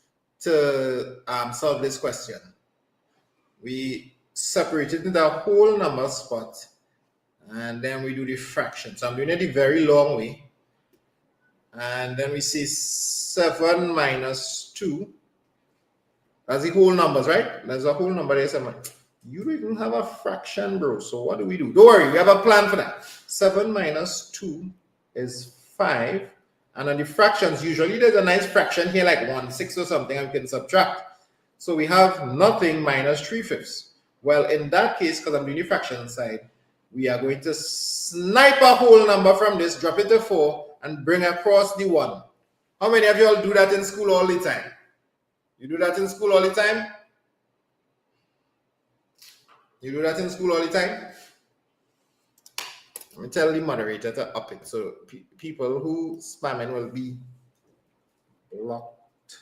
to solve this question. We separated into a whole number spot, and then we do the fraction. So I'm doing it the very long way. And then we see 7 minus 2. That's the whole numbers, right? There's a whole number there. 7. You don't even have a fraction, bro. So what do? Don't worry, we have a plan for that. 7 minus 2 is 5. And on the fractions, usually there's a nice fraction here, like 1/6 or something, and we can subtract. So we have nothing minus 3/5. Well, in that case, because I'm doing the fraction side, we are going to snipe a whole number from this, drop it to 4, and bring across the 1. How many of you all do that in school all the time? You do that in school all the time? You do that in school all the time? Let me tell the moderator to up it so people who spamming will be blocked.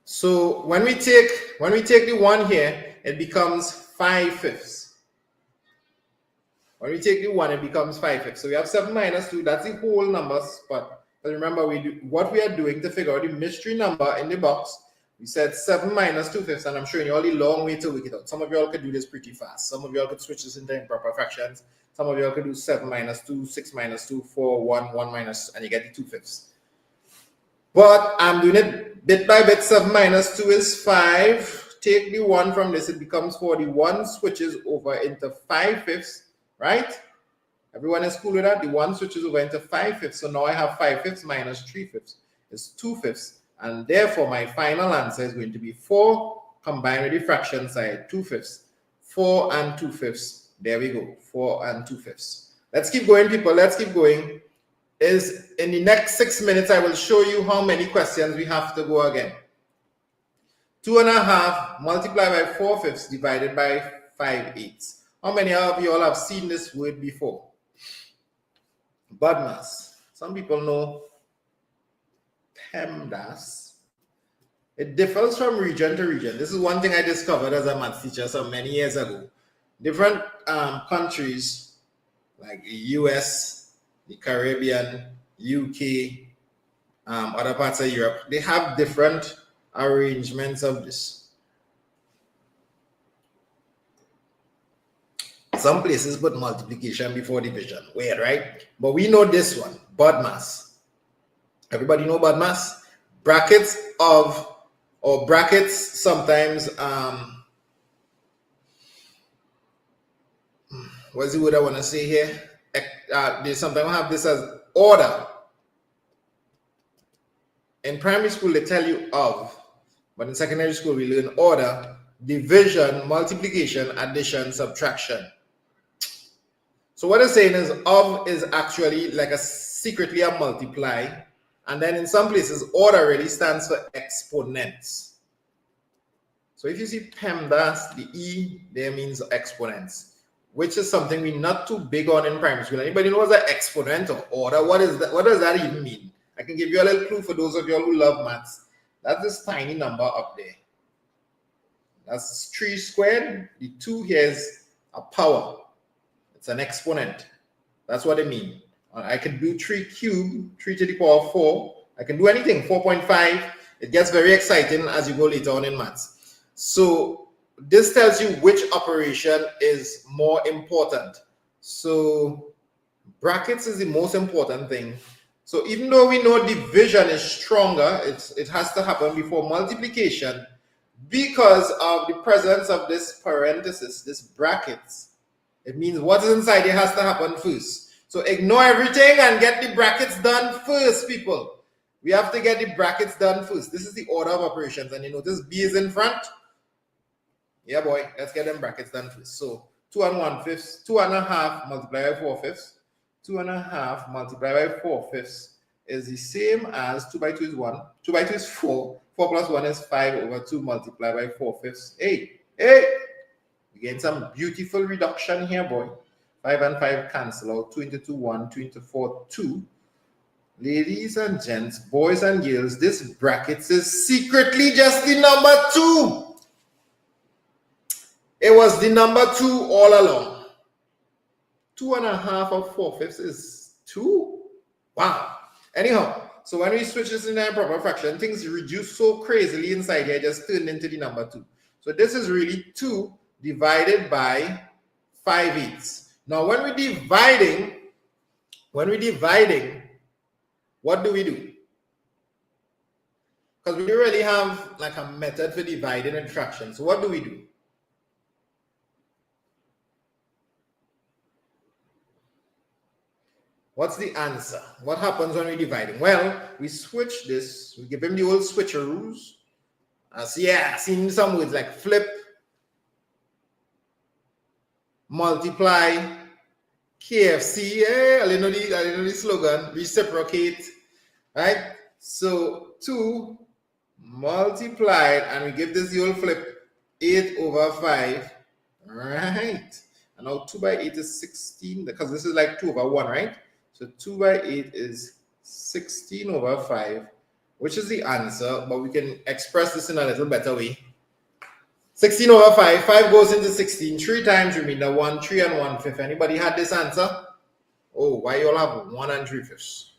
So when we take the 1 here, it becomes 5/5. When we take the 1, it becomes 5/5. So we have 7 minus 2. That's the whole number spot. But remember, what we are doing to figure out the mystery number in the box. We said 7 minus 2/5, and I'm showing you all the long way to work it out. Some of you all could do this pretty fast. Some of you all could switch this into improper fractions. Some of you all could do 7 minus 2, 6 minus 2, 4, 1, 1 minus, and you get the 2/5. But I'm doing it bit by bit. 7 minus 2 is 5. Take the 1 from this, it becomes 4. The 1 switches over into 5/5, right? Everyone is cool with that? The 1 switches over into 5/5. So now I have 5/5 minus 3/5 is 2/5. And therefore, my final answer is going to be 4 combined with the fraction side, 2/5. 4 and 2/5. There we go. 4 and 2/5. Let's keep going, people. Let's keep going. In the next 6 minutes, I will show you how many questions we have to go again. 2.5 multiplied by 4/5 divided by 5/8. How many of you all have seen this word before? BODMAS. Some people know PEMDAS. It differs from region to region. This is one thing I discovered as a math teacher some many years ago. Different countries like the US, the Caribbean, UK, other parts of Europe, they have different arrangements of this. Some places put multiplication before division. Weird, right? But we know this one, BODMAS. Everybody know about mass? Brackets of, or brackets sometimes, what's the word I want to say here? They sometimes have this as order. In primary school, they tell you of, but in secondary school, we learn order, division, multiplication, addition, subtraction. So what it's saying is of is actually like secretly a multiply. And then in some places, order really stands for exponents. So if you see PEMDAS, the E there means exponents, which is something we're not too big on in primary school. Anybody knows an exponent or order? What is that? What does that even mean? I can give you a little clue for those of you who love maths. That's this tiny number up there. That's 3 squared. The 2 here is a power. It's an exponent. That's what it means. I can do 3 cubed, 3 to the power of 4. I can do anything, 4.5. It gets very exciting as you go later on in maths. So this tells you which operation is more important. So brackets is the most important thing. So even though we know division is stronger, it has to happen before multiplication because of the presence of this parenthesis, this brackets. It means what is inside here has to happen first. So ignore everything and get the brackets done first, people. We have to get the brackets done first. This is the order of operations. And you notice B is in front. Yeah, boy. Let's get them brackets done first. So 2 1/5, 2.5 multiplied by 4/5. 2.5 multiplied by 4/5 is the same as 2 by 2 is 1. 2 by 2 is 4. 4 plus 1 is 5 over 2 multiplied by 4/5. 8. 8. We get some beautiful reduction here, boy. 5 and 5 cancel out. 2 into 2, 1. 2 into 4, 2. Ladies and gents, boys and girls, this brackets is secretly just the number 2. It was the number 2 all along. 2.5 of 4/5 is 2. Wow. Anyhow, so when we switch this in a proper fraction, things reduce so crazily inside here, just turned into the number 2. So this is really 2 divided by 5/8. Now, when we're dividing, what do we do? Because we don't really have like a method for dividing and fraction. So what do we do? What's the answer? What happens when we're dividing? Well, we switch this. We give him the old switcheroos. So yeah, seen some words like flip, multiply, KFC, I didn't know the slogan, reciprocate, right? So 2 multiplied, and we give this the old flip, 8 over 5, right? And now 2 by 8 is 16, because this is like 2 over 1, right? So 2 by 8 is 16 over 5, which is the answer, but we can express this in a little better way. 16 over 5, 5 goes into 16, 3 times remainder, 1, 3 and 1/5. Anybody had this answer? Oh, why you all have 1 and 3/5?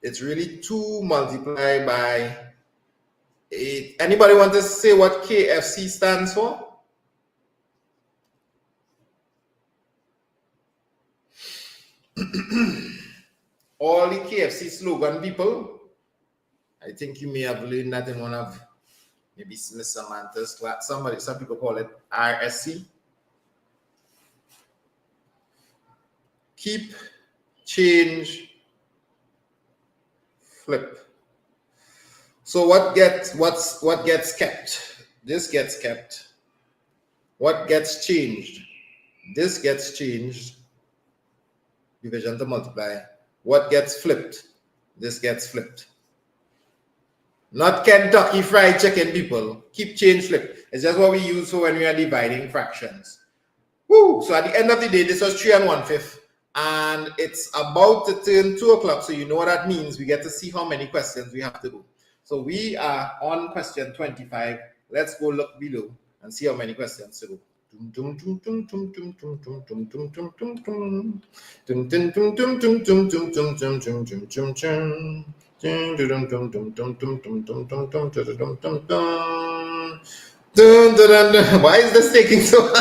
It's really 2 multiplied by 8. Anybody want to say what KFC stands for? All the KFC slogan people, I think you may have learned that in one of maybe Miss Samantha's class. Some people call it RSC. Keep, change, flip. So what gets kept? This gets kept. What gets changed? This gets changed. Division to multiply. What gets flipped? This gets flipped. Not Kentucky Fried Chicken, people. Keep, change, flip. It's just what we use for when we are dividing fractions. Woo! So at the end of the day, this was 3 1/5. And it's about to turn 2 o'clock. So you know what that means. We get to see how many questions we have to do. So we are on question 25. Let's go look below and see how many questions to go. Why is this taking so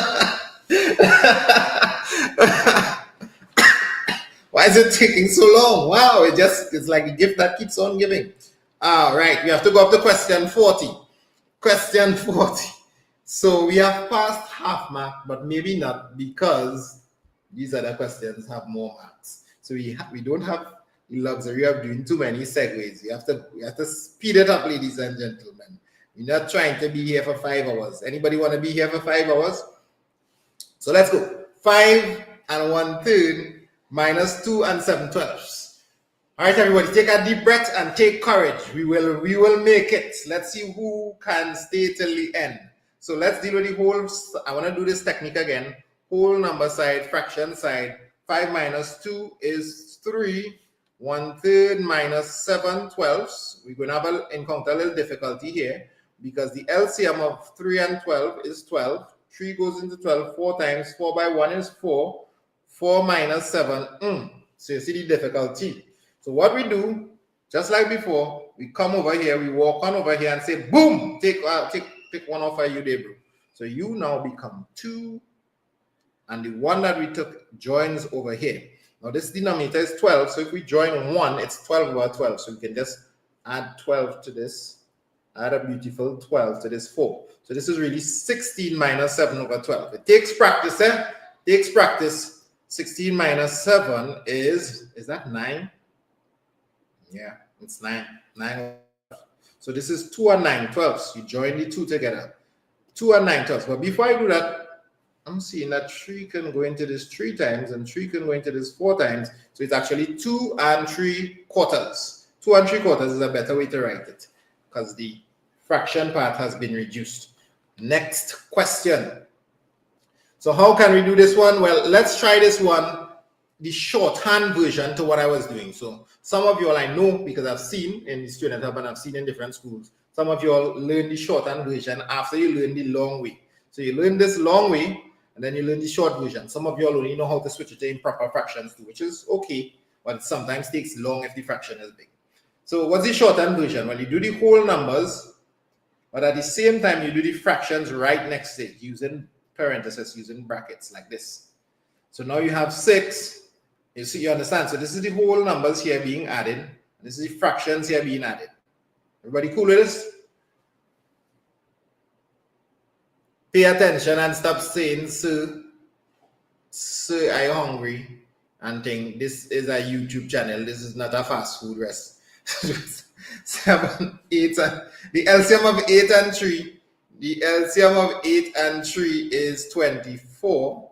why Why is it taking so long? Wow, it's like a gift that keeps on giving. All right, we have to go up to question 40. Question 40. So we have passed half mark, but maybe not, because these other questions have more marks. So we don't have the luxury of doing too many segues. We have to speed it up, ladies and gentlemen. We're not trying to be here for 5 hours. Anybody want to be here for 5 hours? So let's go. 5 and 1/3 minus 2 and 7/12. All right, everybody, take a deep breath and take courage. We will make it. Let's see who can stay till the end. So let's deal with the whole. I want to do this technique again. Whole number side, fraction side. 5 minus 2 is 3. 1/3 minus 7/12. We're going to encounter a little difficulty here, because the LCM of 3 and 12 is 12. 3 goes into 12 4 times. 4 by 1 is 4. 4 minus 7. So you see the difficulty. So what we do, just like before, we come over here, we walk on over here and say, boom, take one off of you there, bro. So you now become 2, and the one that we took joins over here. Now this denominator is 12, so if we join 1, it's 12 over 12. So we can just add 12 to this, add a beautiful 12 to this 4. So this is really 16 minus 7 over 12. It takes practice, eh? It takes practice. 16 minus 7 is that 9? Yeah, it's 9. 9. So this is 2 and 9/12. You join the 2 together. 2 and 9/12. But before I do that, I'm seeing that 3 can go into this 3 times, and 3 can go into this 4 times. So it's actually 2 and 3/4. 2 and 3/4 is a better way to write it, because the fraction part has been reduced. Next question. So how can we do this one? Well, let's try this one, the shorthand version to what I was doing. So some of you all I know, because I've seen in the student hub and I've seen in different schools, some of you all learn the shorthand version after you learn the long way. So you learn this long way, and then you learn the short version. Some of you all only know how to switch it to improper fractions too, which is okay, but it sometimes takes long if the fraction is big. So what's the shorthand version? Well, you do the whole numbers, but at the same time, you do the fractions right next to it, using parentheses, using brackets like this. So now you have 6. You see, you understand? So this is the whole numbers here being added. This is the fractions here being added. Everybody cool with this? Pay attention and stop saying, sir, are you hungry? And think this is a YouTube channel. This is not a fast food rest. 7, 8, and the LCM of 8 and 3. The LCM of 8 and 3 is 24.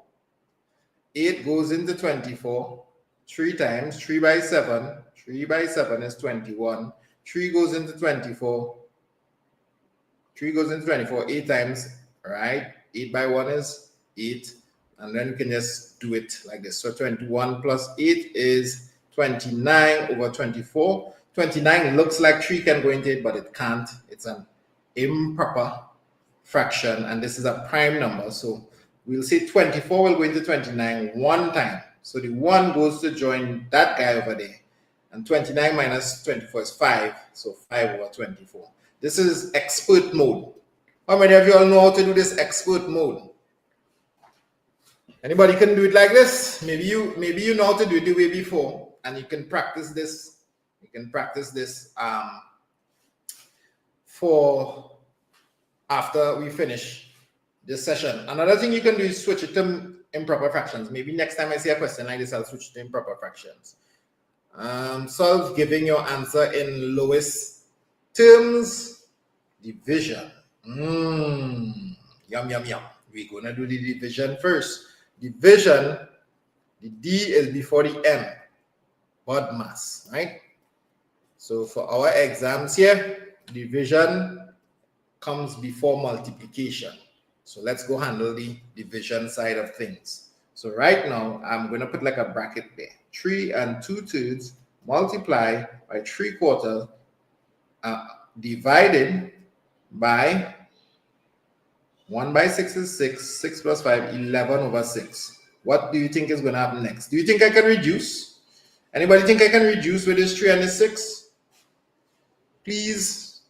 8 goes into 24. 3 times 3 by 7. 3 by 7 is 21. 3 goes into 24. 3 goes into 24. 8 times, right? 8 by 1 is 8. And then you can just do it like this. So 21 plus 8 is 29 over 24. 29 looks like 3 can go into it, but it can't. It's an improper fraction, and this is a prime number. So we'll say 24 will go into 29 one time. So the 1 goes to join that guy over there. And 29 minus 24 is 5. So 5 over 24. This is expert mode. How many of you all know how to do this expert mode? Anybody can do it like this? Maybe you know how to do it the way before, and you can practice this. You can practice this for after we finish this session. Another thing you can do is switch it to improper fractions. Maybe next time I see a question like this, I'll switch to improper fractions. Solve giving your answer in lowest terms. Division. Yum, yum, yum. We're going to do the division first. Division, the D is before the M. BODMAS, right? So for our exams here, division comes before multiplication. So let's go handle the division side of things. So right now, I'm going to put like a bracket there. 3 and 2/3 multiply by 3/4 divided by 1 by 6 is 6. 6 plus 5, 11 over 6. What do you think is going to happen next? Do you think I can reduce? Anybody think I can reduce with this 3 and this 6? Please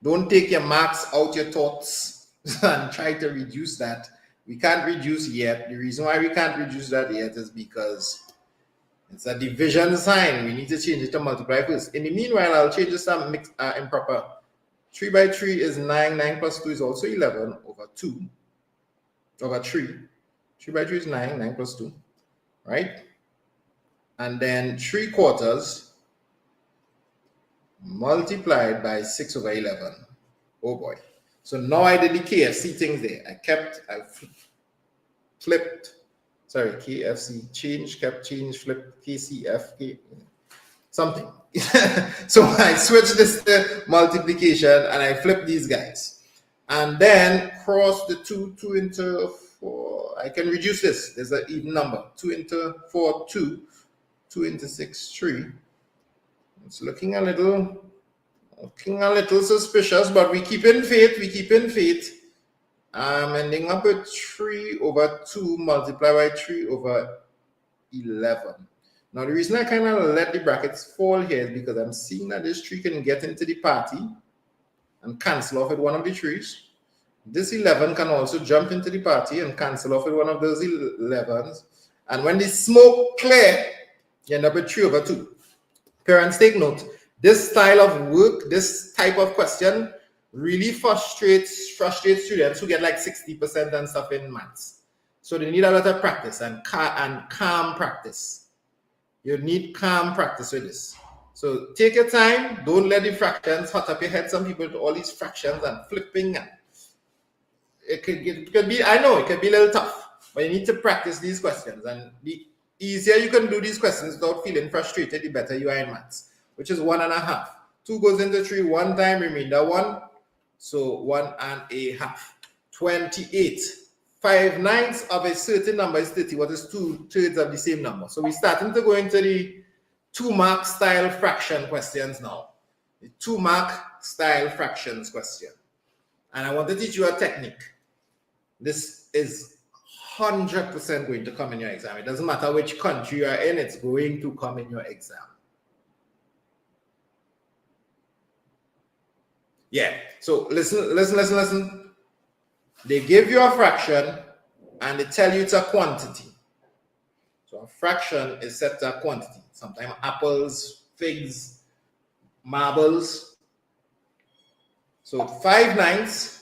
don't take your marks out your thoughts and try to reduce that. We can't reduce yet. The reason why we can't reduce that yet is because It's a division sign. We need to change it to multiply first. In the meanwhile, I'll change this to improper. 3 by 3 is 9. 9 plus 2 is also 11 over 2 over 3. 3 by 3 is 9. 9 plus 2. Right? And then 3/4 multiplied by 6 over 11. Oh boy. So now I did the KFC things there. I flipped. Sorry, KFC, change, kept, change, flip, KCF, something. So I switched this to multiplication and I flipped these guys. And then cross the 2 into 4. I can reduce this. There's an even number. 2 into 4, 2. 2 into 6, 3. It's looking a little suspicious, but we keep in faith. I'm ending up with 3 over 2 multiplied by 3 over 11. Now, the reason I kind of let the brackets fall here is because I'm seeing that this 3 can get into the party and cancel off with one of the 3s. This 11 can also jump into the party and cancel off with one of those 11s. And when the smoke clear, you end up with 3 over 2. Parents, take note. This style of work, this type of question, really frustrates students who get like 60% and stuff in maths. So they need a lot of practice and calm practice. You need calm practice with this. So take your time. Don't let the fractions hot up your head. Some people do all these fractions and flipping. And it could be, I know, it could be a little tough, but you need to practice these questions. And the easier you can do these questions without feeling frustrated, the better you are in maths, which is 1.5. 2 goes into 3 one time, remainder 1. So 1.5. 28. 5/9 of a certain number is 30. What is 2/3 of the same number? So we're starting to go into the 2-mark style fraction questions now. The 2-mark style fractions question. And I want to teach you a technique. This is 100% going to come in your exam. It doesn't matter which country you are in, it's going to come in your exam. Yeah, so listen. They give you a fraction and they tell you it's a quantity. So a fraction is set to a quantity. Sometimes apples, figs, marbles. So 5/9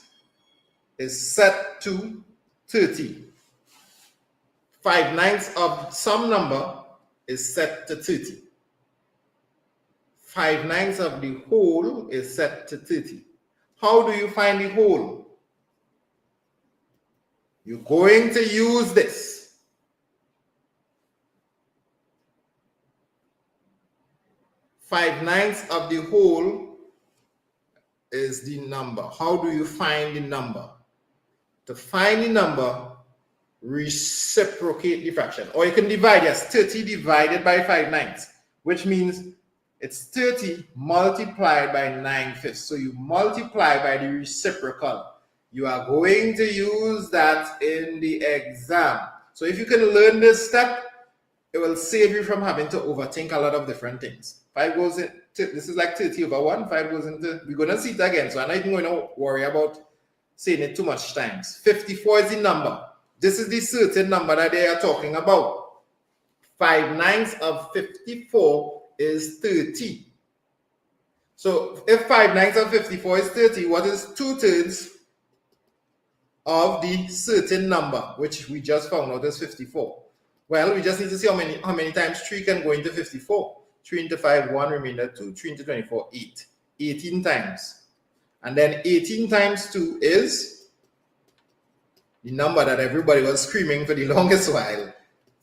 is set to 30. 5/9 of some number is set to 30. 5/9 of the whole is set to 30. How do you find the whole? You're going to use this. 5/9 of the whole is the number. How do you find the number? To find the number, reciprocate the fraction. Or you can divide, yes, 30 divided by 5/9, which means it's 30 multiplied by 9/5. So you multiply by the reciprocal. You are going to use that in the exam. So if you can learn this step, it will save you from having to overthink a lot of different things. 5 goes in, this is like 30 over 1. 5 goes into, we're going to see it again. So I'm not even going to worry about saying it too much times. 54 is the number. This is the certain number that they are talking about. 5/9 of 54 is 30. So if 5/9 of 54 is 30, what is 2/3 of the certain number, which we just found out is 54? Well, we just need to see how many times 3 can go into 54. 3 into 5, 1, remainder 2. 3 into 24, 8. 18 times. And then 18 times 2 is the number that everybody was screaming for the longest while,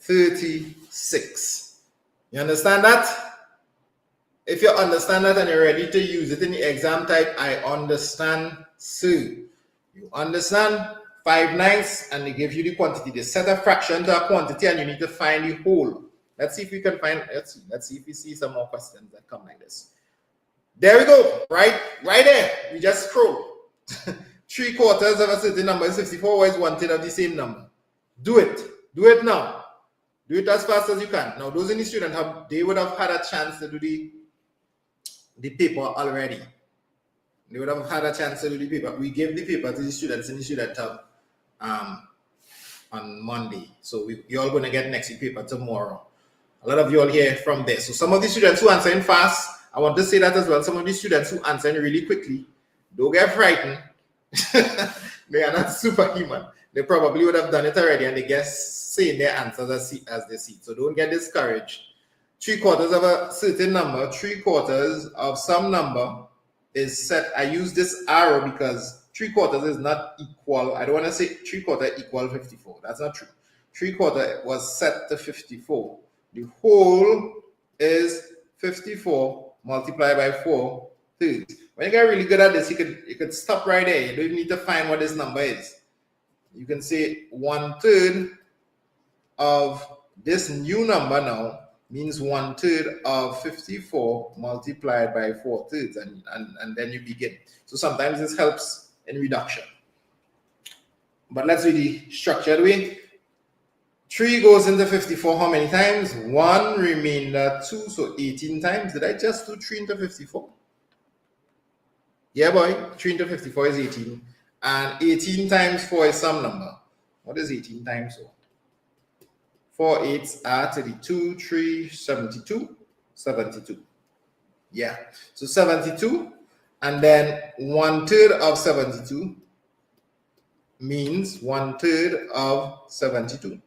36. You understand that? If you understand that and you're ready to use it in the exam type, I understand, sir. You understand? 5/9 and they give you the quantity. They set a fraction to a quantity and you need to find the whole. Let's see if we can find, let's see if we see some more questions that come like this. There we go, right there. We just scroll. 3/4 of a certain number is 64, or is 1/3 of the same number. Do it now. Do it as fast as you can. Now, those in the student hub, they would have had a chance to do the paper already. They would have had a chance to do the paper. We gave the paper to the students in the student hub on Monday. So you're all going to get next week paper tomorrow. A lot of you all hear from there. So some of the students who answer in fast, I want to say that as well. Some of the students who answer in really quickly, don't get frightened. They are not superhuman. They probably would have done it already and they guess saying their answers as they see. So don't get discouraged. 3/4 of a certain number, 3/4 of some number is set. I use this arrow because 3/4 is not equal. I don't want to say 3/4 equal 54. That's not true. 3/4 was set to 54. The whole is 54 multiplied by 4/3. When you get really good at this, you could stop right there. You don't even need to find what this number is. You can say 1/3 of this new number now means 1/3 of 54 multiplied by 4/3, and then you begin. So sometimes this helps in reduction. But let's do the structured way. 3 goes into 54 how many times? 1, remainder 2, so 18 times. Did I just do 3 into 54? Yeah, boy, 3 into 54 is 18. And 18 times 4 is some number. What is 18 times 4? 4 8s are 32, 3, 72, 72. Yeah, so 72, and then 1/3 of 72 means 1/3 of 72.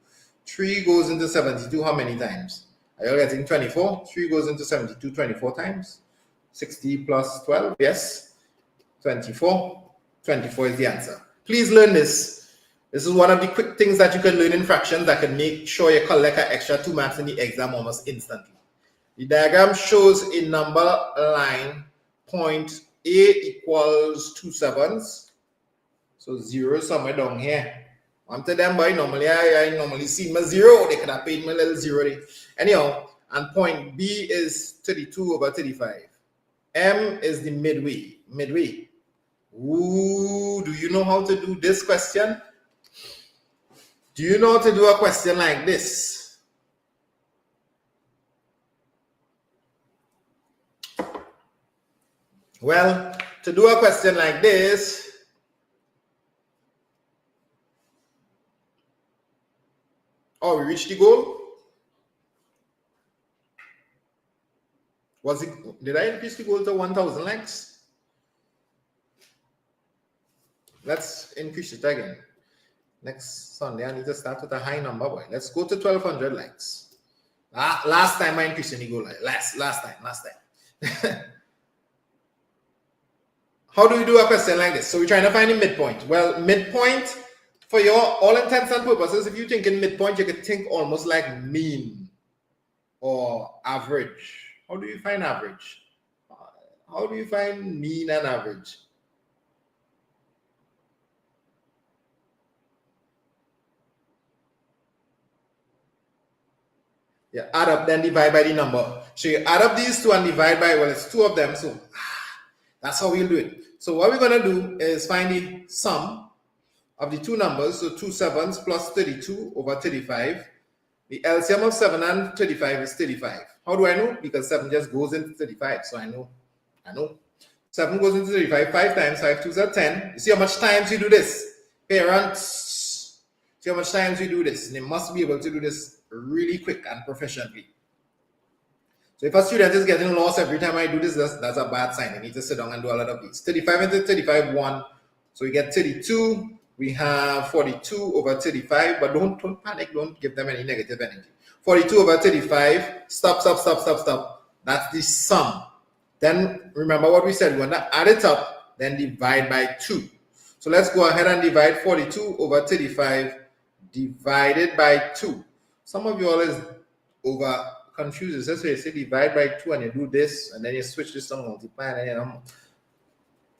3 goes into 72 how many times? Are you getting 24? 3 goes into 72 24 times. 60 plus 12, yes, 24. 24 is the answer. Please learn this. This is one of the quick things that you can learn in fractions that can make sure you collect an extra 2 marks in the exam almost instantly. The diagram shows a number line, point A equals 2 7s. So 0 somewhere down here. One to them, boy, normally I normally see my 0. They could have paid me a little 0 there. Anyhow, and point B is 32 over 35. M is the midway. Midway. Ooh, do you know how to do this question? Do you know how to do a question like this? Well, to do a question like this, oh, we reached the goal? Did I increase the goal to 1,000 likes? Let's increase it again. Next Sunday, I need to start with a high number, boy. Let's go to 1,200 likes. Last time I increased the goal. Last time. How do we do a question like this? So we're trying to find a midpoint. Well, midpoint, for your all intents and purposes, if you think in midpoint, you could think almost like mean or average. How do you find average? How do you find mean and average? Yeah, add up, then divide by the number. So you add up these two and divide by, well, it's 2 of them. So that's how we'll do it. So what we're going to do is find the sum of the 2 numbers. So 2 7s plus 32 over 35. The LCM of 7 and 35 is 35. How do I know? Because 7 just goes into 35. So I know. 7 goes into 35. 5 times 5 2s are 10. You see how much times you do this? Parents, see how much times we do this. And they must be able to do this really quick and proficiently. So if a student is getting lost every time I do this, that's a bad sign. I need to sit down and do a lot of these. 35 into 35, 1. So we get 32. We have 42 over 35, but don't panic. Don't give them any negative energy. 42 over 35. Stop. That's the sum. Then remember what we said. We want to add it up, then divide by 2. So let's go ahead and divide 42 over 35 divided by 2. Some of you all is over confused. That's why you say divide by 2 and you do this, and then you switch this to multiply. And then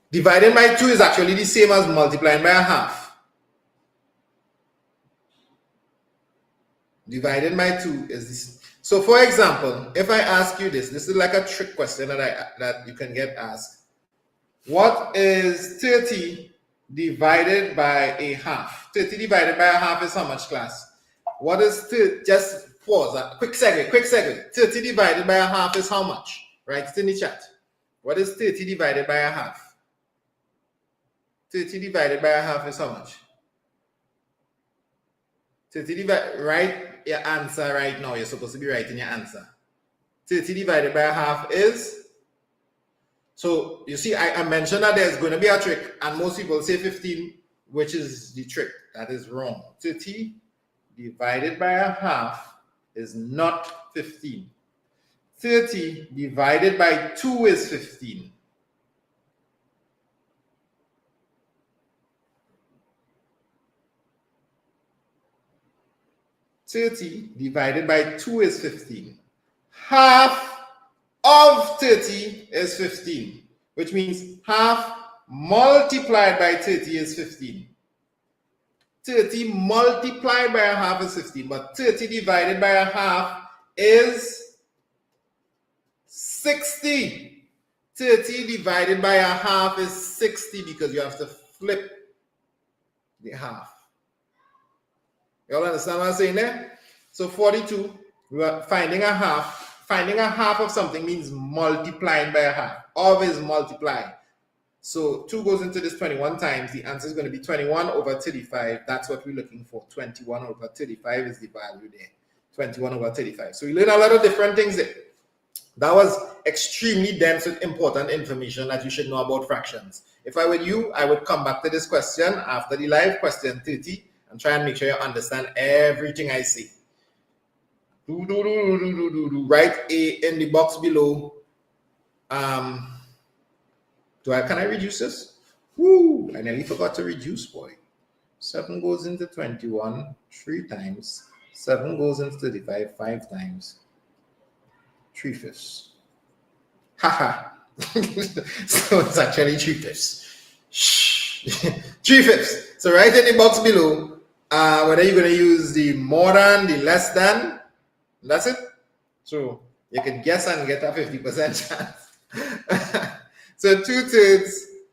dividing by 2 is actually the same as multiplying by a half. Dividing by 2 is this. So for example, if I ask you this is like a trick question that you can get asked. What is 30 divided by a half? 30 divided by a half is how much, class? What is 30? Just pause. Quick segue. 30 divided by a half is how much? Write it in the chat. What is 30 divided by a half? 30 divided by a half is how much? 30 write your answer right now. You're supposed to be writing your answer. 30 divided by a half is, so you see, I mentioned that there's going to be a trick, and most people say 15, which is the trick. That is wrong. 30 divided by a half is not 15. 30 divided by 2 is 15. Divided by 2 is 15. Half of 30 is 15, which means half multiplied by 30 is 15. 30 multiplied by a half is 15, but 30 divided by a half is 60. 30 divided by a half is 60 because you have to flip the half. You all understand what I'm saying there? So 42, we are finding a half. Finding a half of something means multiplying by a half. Of is multiply. So 2 goes into this 21 times. The answer is going to be 21 over 35. That's what we're looking for. 21 over 35 is the value there. 21 over 35. So we learn a lot of different things there. That was extremely dense with important information that you should know about fractions. If I were you, I would come back to this question after the live question 30 and try and make sure you understand everything I say. Write A in the box below. Can I reduce this? Woo! I nearly forgot to reduce, boy. 7 goes into 21 3 times. 7 goes into 35 5 times. 3/5. Haha. So it's actually 3/5. Shh. 3/5. So write in the box below whether you're going to use the more than, the less than. That's it. So you can guess and get a 50% chance. So 2/3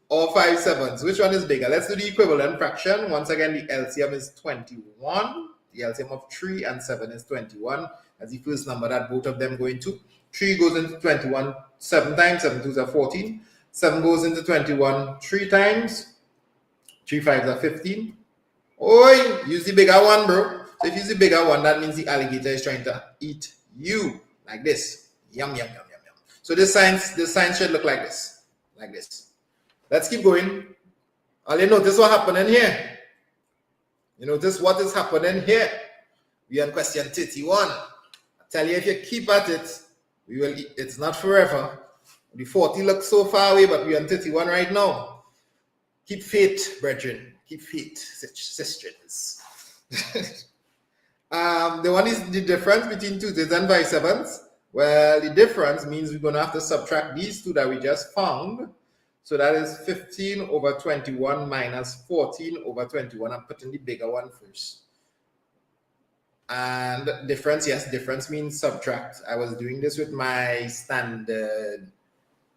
or 5/7. Which one is bigger? Let's do the equivalent fraction. Once again, the LCM is 21. The LCM of 3 and 7 is 21. That's the first number that both of them go into. 3 goes into 21 7 times. 7 2s are 14. 7 goes into 21 3 times. 3 5s are 15. Oi, use the bigger one, bro. So if you use the bigger one, that means the alligator is trying to eat you. Like this. Yum, yum, yum, yum, yum. So this sign should look like this. Like this. Let's keep going. All you notice what happened in here. You notice what is happening here. We are on question 31. I tell you, if you keep at it, it's not forever. The 40 looks so far away, but we're on 31 right now. Keep faith, brethren. Keep faith, sisters. The one is the difference between 2/3 and 5/7. Well, the difference means we're going to have to subtract these two that we just found. So that is 15 over 21 minus 14 over 21. I'm putting the bigger one first. And difference, yes, difference means subtract. I was doing this with my standard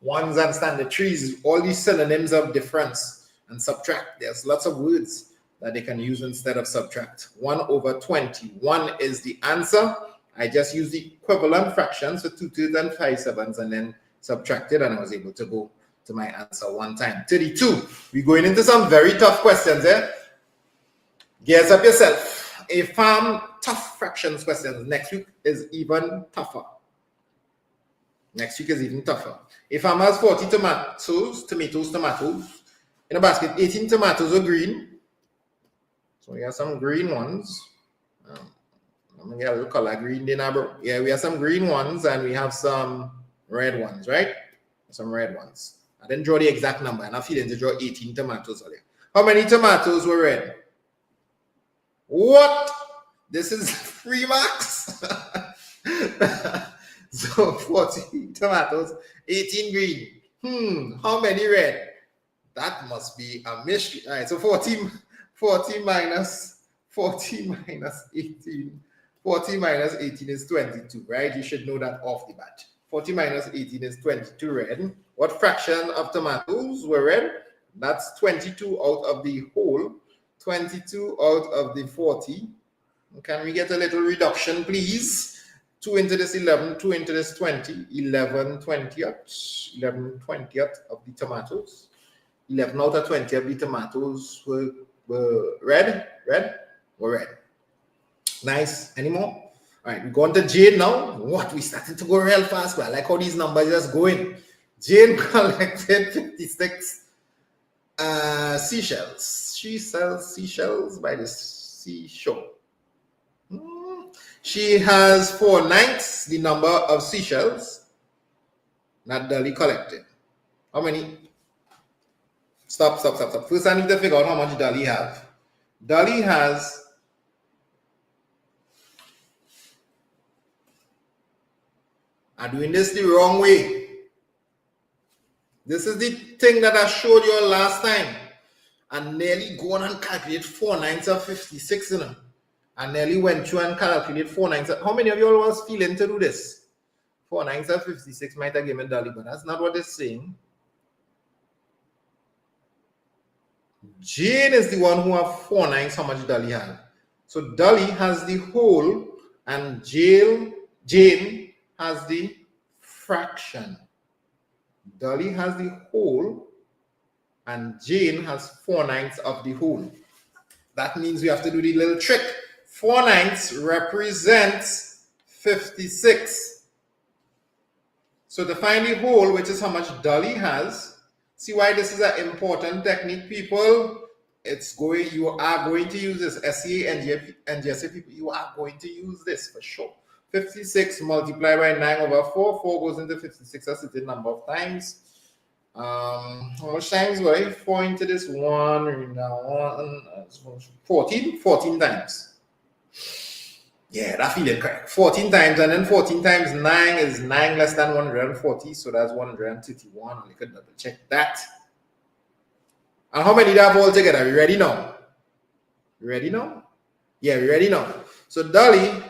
1s and standard 3s. All these synonyms of difference and subtract. There's lots of words that they can use instead of subtract. 1 over 21 is the answer. I just used the equivalent fractions for 2/3 and 5/7 and then subtracted, and I was able to go to my answer one time. 32. We're going into some very tough questions there. Gears up yourself. A farm tough fractions questions. Next week is even tougher. Next week is even tougher. A farmer has 40 tomatoes in a basket. 18 tomatoes are green. So we have some green ones. I'm gonna get a little color green there now, bro. Yeah, we have some green ones and we have some red ones, right? Some red ones. I didn't draw the exact number, and I'm feeling to draw 18 tomatoes on there. How many tomatoes were red? What? This is 3 marks. So 40 tomatoes, 18 green. How many red? That must be a mystery. All right, so 40 minus 18. 40 minus 18 is 22, right? You should know that off the bat. 40 minus 18 is 22 red. What fraction of tomatoes were red? That's 22 out of the whole. 22 out of the 40. Can we get a little reduction, please? 2 into this 11, 2 into this 20. 11 20th. 11 20th of the tomatoes. 11 out of 20 of the tomatoes were red. Were red. Nice. Any more? All right, we go on to Jane now. What? We started to go real fast. But I like how these numbers just going. Jane collected 56 seashells. She sells seashells by the seashore. She has 4/9, the number of seashells that Dolly collected. How many? Stop. First, I need to figure out how much Dolly have. Dolly has I'm doing this the wrong way. This is the thing that I showed you last time. And nearly go on and calculate 4/9 of 56, you know. I nearly went through and calculated 4/9. How many of you all was feeling to do this? 4/9 of 56 might have given Dolly, but that's not what it's saying. Jane is the one who have 4/9 how much Dolly has. So Dolly has the whole and Jane has the fraction. Dolly has the whole and Jane has 4/9 of the whole. That means we have to do the little trick. 4/9 represents 56. So to find the whole, which is how much Dolly has, see why this is an important technique, people? You are going to use this. SEA and NGSA people, you are going to use this for sure. 56 multiplied by 9/4. 4 goes into 56 as it's a number of times. How much times were I? 4 into this 1, 14 times. Yeah, that feeling correct. 14 times, and then 14 times 9 is 9 less than 140, so that's 131. You could double check that. And how many do you have all together? You ready now? You ready now? Yeah, we ready now. So Dolly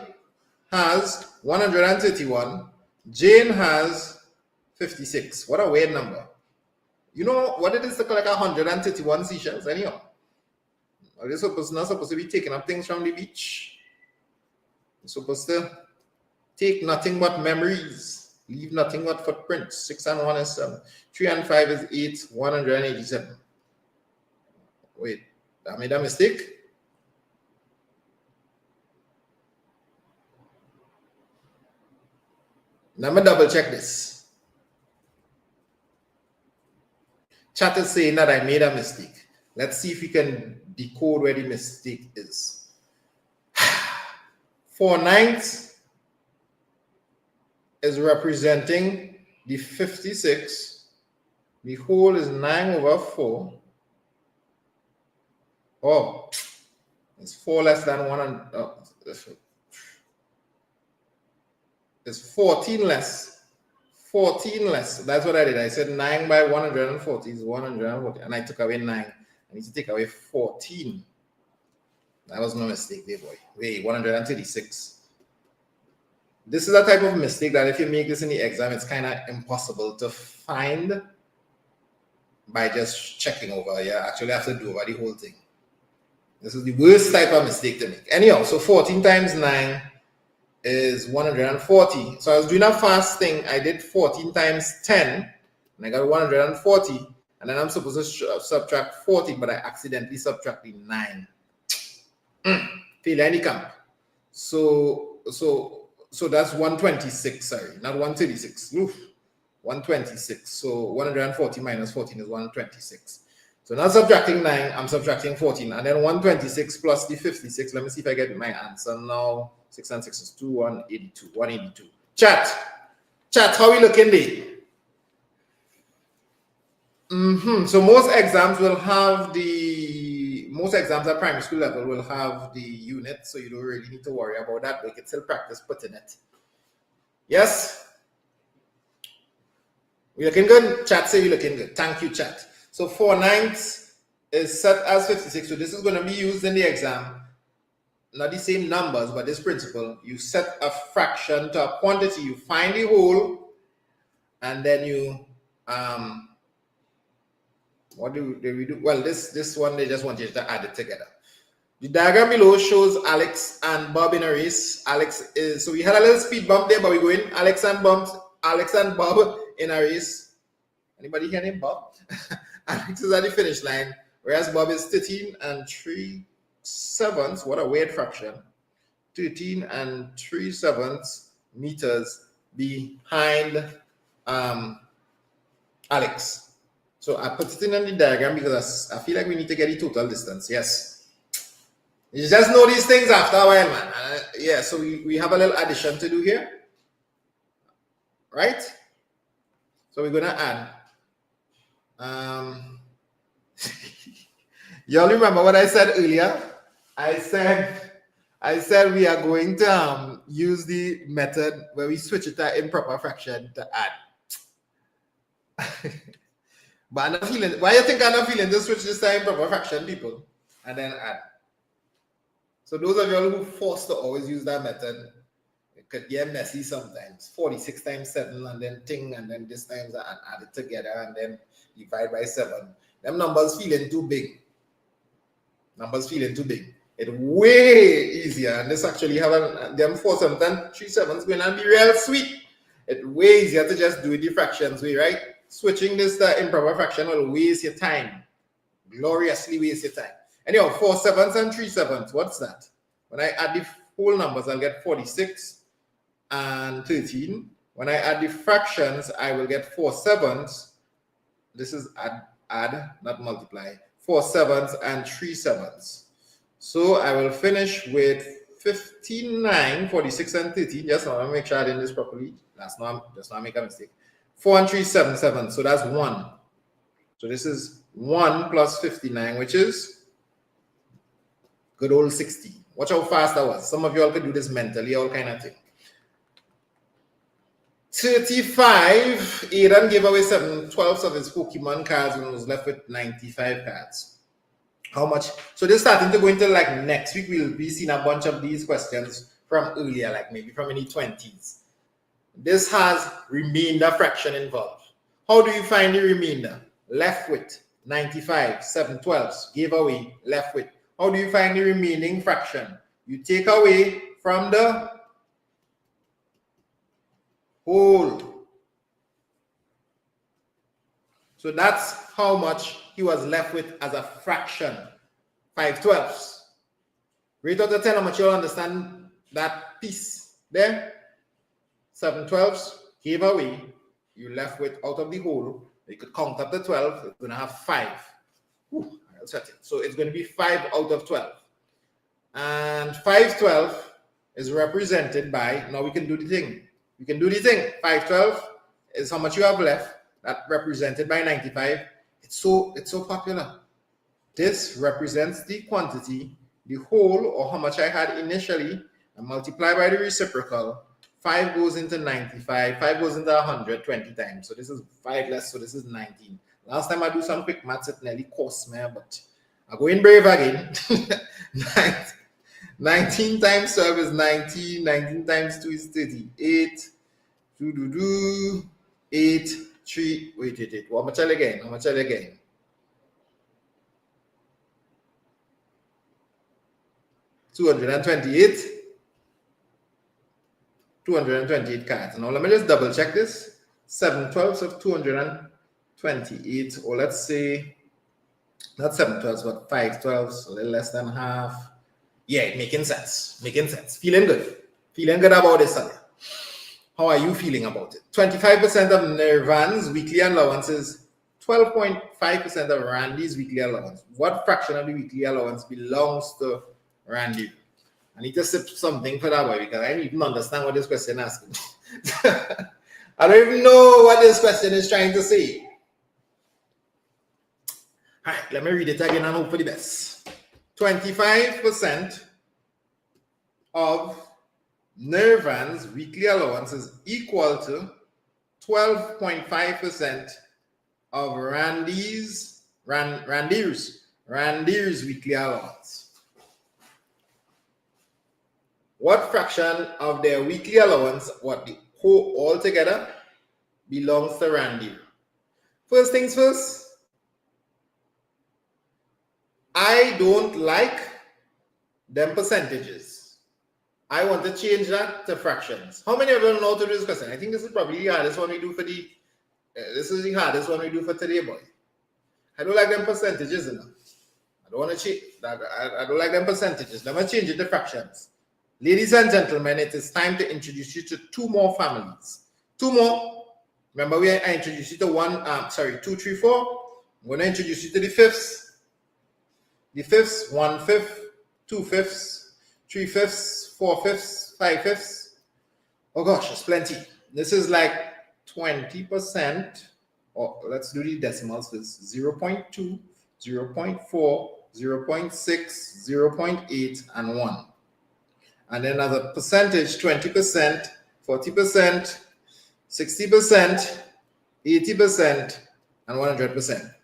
has 131. Jane has 56. What a weird number. You know what it is to collect 131 seashells anyhow? Are they not supposed to be taking up things from the beach? You're supposed to take nothing but memories, leave nothing but footprints. 6 and 1 is 7. 3 and 5 is 8, 187. Wait, I made a mistake. Let me double check this. Chat is saying that I made a mistake. Let's see if we can decode where the mistake is. 4/9 is representing the 56. The whole is 9/4. Oh, it's 4 less than 1. And, it's 14 less. 14 less. That's what I did. I said 9 by 140 is 140. And I took away 9. I need to take away 14. That was no mistake there, boy. Wait, 136. This is a type of mistake that if you make this in the exam, it's kind of impossible to find by just checking over. You actually have to do over the whole thing. This is the worst type of mistake to make. Anyhow, so 14 times 9 is 140. So I was doing a fast thing. I did 14 times 10, and I got 140. And then I'm supposed to subtract 40, but I accidentally subtracted 9. Fail any camp. So that's 126, sorry, not 136. Oof, 126. So 140 minus 14 is 126. So now subtracting 9, I'm subtracting 14. And then 126 plus the 56. Let me see if I get my answer now. 6 and 6 is 2, 182. 182. Chat, how are we looking there? So most exams at primary school level will have the unit, so you don't really need to worry about that. We can still practice putting it. Yes? We looking good? Chat say we looking good. Thank you, chat. So 4/9 is set as 56. So this is going to be used in the exam. Not the same numbers, but this principle. You set a fraction to a quantity. You find the whole, and then you what do we do? Well, this one they just want you to add it together. The diagram below shows Alex and Bob in a race. So we had a little speed bump there, but we're going Alex and Bob in a race. Anybody hear him, Bob? Alex is at the finish line, whereas Bob is 13 and 3/7. What a weird fraction. 13 and 3/7 meters behind Alex. So I put it in the diagram because I feel like we need to get the total distance. Yes. You just know these things after a while, man. Yeah, so we have a little addition to do here. Right? So we're going to add. Y'all remember what I said earlier? I said we are going to use the method where we switch it to improper fraction to add. But I'm not feeling, why you think I'm not feeling to switch this to improper fraction, people? And then add. So those of y'all who forced to always use that method, it could get messy sometimes. 46 times 7 and then thing, and then this times and add it together and then divide by 7. Them numbers feeling too big. Numbers feeling too big. It's way easier. And this actually have them 4 7 and 3 7s going to be real sweet. It's way easier to just do it the fractions way, right? Switching this to improper fraction will waste your time. Gloriously waste your time. Anyhow, 4 7s and 3 7s. What's that? When I add the whole numbers, I'll get 46 and 13. When I add the fractions, I will get 4 7s. This is add, not multiply. 4 7s and 3 7s. So I will finish with 59, 46 and 13. Just want to make sure I did this properly. Just not make a mistake. 4 and 3, 7, 7. So that's 1. So this is 1 plus 59, which is good old 60. Watch how fast that was. Some of you all could do this mentally, all kind of thing. 35. Aidan gave away 7/12 of his Pokemon cards and was left with 95 cards. How much? So this is starting to go into like next week. We'll be seeing a bunch of these questions from earlier, like maybe from in the 20s. This has remainder fraction involved. How do you find the remainder? Left with 95, 7/12 gave away, left with. How do you find the remaining fraction? You take away from the whole. So that's how much he was left with as a fraction. 5/12. Rate out of 10, how much you'll understand that piece there? 7/12 gave away. You left with out of the whole. You could count up to 12. It's going to have 5. Whew, I'll set it. So it's going to be 5 out of 12. And 5/12 is represented by, now we can do the thing. We can do the thing. 5/12 is how much you have left. That represented by 95. It's so popular. This represents the quantity, the whole, or how much I had initially, and multiply by the reciprocal. 5 goes into 95. 5 goes into 120 times. So this is 5 less, so this is 19. Last time I do some quick maths, it nearly cost me, but I go in brave again. 19 times 12 is 19. 19 times 2 is 38. 8, 3. Wait. How much again? 228. 228 cards. Now let me just double check this. 7/12 of 228, or let's say not 7/12, but 5/12, a little less than half. Yeah, making sense. Feeling good about this, Sunday. How are you feeling about it? 25% of Nirvan's weekly allowance is 12.5% of Randy's weekly allowance. What fraction of the weekly allowance belongs to Randy? I need to sip something for that boy because I don't even understand what this question is asking. I don't even know what this question is trying to say. All right, let me read it again and hope for the best. 25% of Nirvan's weekly allowance is equal to 12.5% of Randy's weekly allowance. What fraction of their weekly allowance, what the whole altogether, belongs to Randy? First things first, I don't like them percentages. I want to change that to fractions. How many of you know how to do this question? I think this is probably the hardest one we do for the, this is the hardest one we do for today, boy. I don't like them percentages enough. I don't want to change that. I don't like them percentages. Let me change it to fractions. Ladies and gentlemen, it is time to introduce you to two more families. Two more. Remember, I introduced you to 2, 3, 4. I'm going to introduce you to the fifths. The fifths, 1/5, 2/5, 3/5, 4/5, 5/5. Oh gosh, it's plenty. This is like 20%. Or let's do the decimals first. 0.2, 0.4, 0.6, 0.8, and 1. And then as a percentage, 20%, 40%, 60%, 80%, and 100%.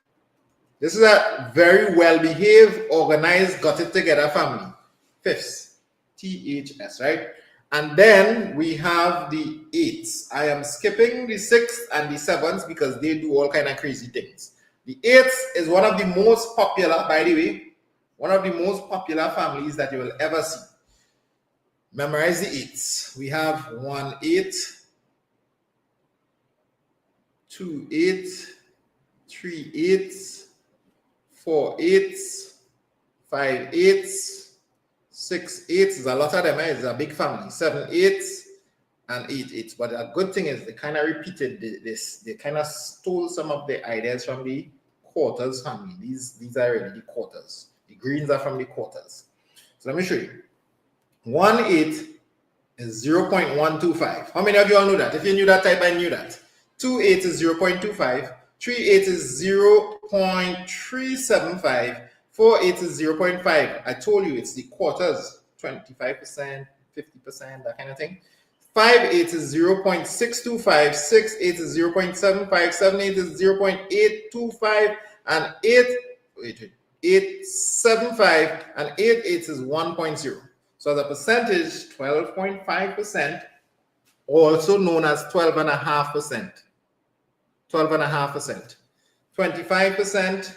This is a very well-behaved, organized, got-it-together family. Fifths, THS, right? And then we have the eighths. I am skipping the sixths and the sevenths because they do all kind of crazy things. The eighths is one of the most popular, by the way, one of the most popular families that you will ever see. Memorize the eighths. We have 1/8, 2/8, 3/8, 4/8, 5/8, 6/8. There's a lot of them. It's a big family. 7/8 and 8/8. But a good thing is they kind of repeated this. They kind of stole some of the ideas from the quarters family. These are really the quarters. The greens are from the quarters. So let me show you. 1/8 is 0.125. How many of you all know that? If you knew that, type I knew that. 2/8 is 0.25. 3/8 is 0.375. 4/8 is 0.5. I told you it's the quarters, 25%, 50%, that kind of thing. 5/8 is 0.625. 6/8 is 0.75. 7/8 is 0.825. And 8.75 and 8/8 is 1.0. So the percentage, 12.5%, also known as 12.5%. 12.5%. 25%,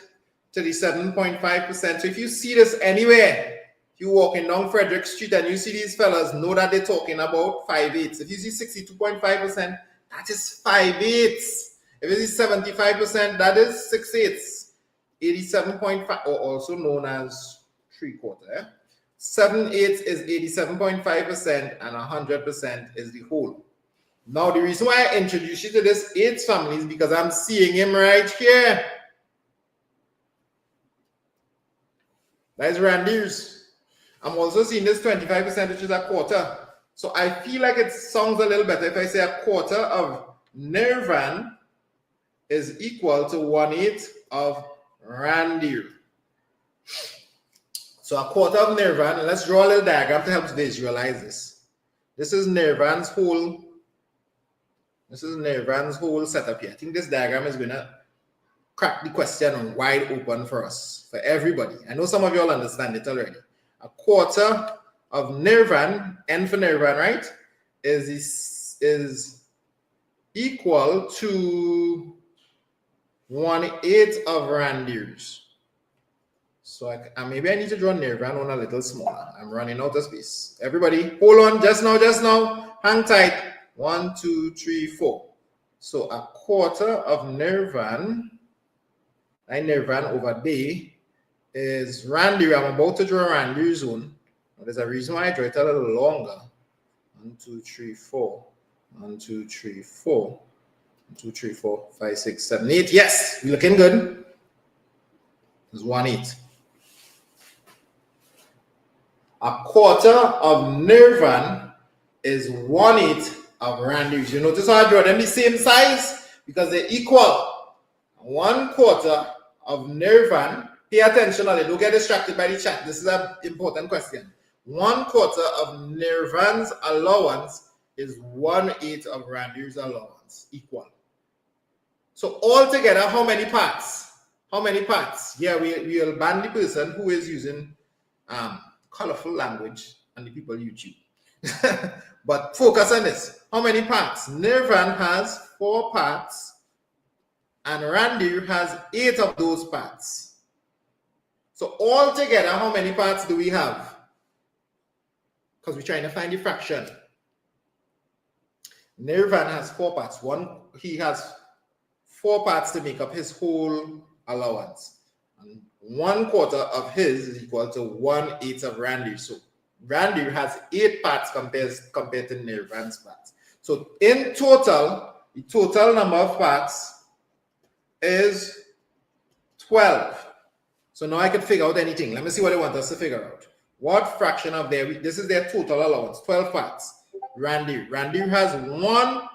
37.5%. So if you see this anywhere, if you're walking down Frederick Street and you see these fellas, know that they're talking about 5/8. If you see 62.5%, that is 5/8. If you see 75%, that is 6/8. 87.5, or also known as 3/4. 7/8 is 87.5% and 100% is the whole. Now, the reason why I introduced you to this eighth family is because I'm seeing him right here. That is Randy's. I'm also seeing this 25%, which is a quarter. So I feel like it sounds a little better if I say a quarter of Nirvan is equal to 1/8 of Randir. So a quarter of Nirvan, and let's draw a little diagram to help visualize this. This is Nirvan's whole. This is Nirvan's whole setup here. I think this diagram is gonna crack the question wide open for us, for everybody. I know some of you all understand it already. A quarter of Nirvan, N for Nirvan, right, is equal to 1/8 of Randir's. So maybe I need to draw Nirvan one a little smaller. I'm running out of space. Everybody, hold on, just now. Hang tight. 1, 2, 3, 4. So a quarter of Nirvan, Nirvan over there, is Randir. I'm about to draw Randir's zone. There's a reason why I draw it a little longer. 1, 2, 3, 4. 1, 2, 3, 4. 1, 2, 3, 4, 5, 6, 7, 8. Yes, we're looking good. It's 1/8. A quarter of Nirvan is 1/8 of Randir's. You notice how I draw them the same size? Because they're equal. 1/4 of Nirvan, pay attention on it, don't get distracted by the chat. This is an important question. 1/4 of Nirvan's allowance is 1/8 of Randir's allowance, equal. So altogether, how many parts? How many parts? Yeah, we will ban the person who is using colorful language and the people YouTube. But focus on this. How many parts? Nirvan has 4 parts and Randir has 8 of those parts. So altogether, how many parts do we have? Because we're trying to find the fraction. Nirvan has 4 parts. He has 4 parts to make up his whole allowance. And 1/4 of his is equal to 1/8 of Randir. So Randy has 8 parts compared to Nirvan's parts. So in total, the total number of parts is 12. So now I can figure out anything. Let me see what they want us to figure out. What fraction of this is their total allowance, 12 parts. Randy has one.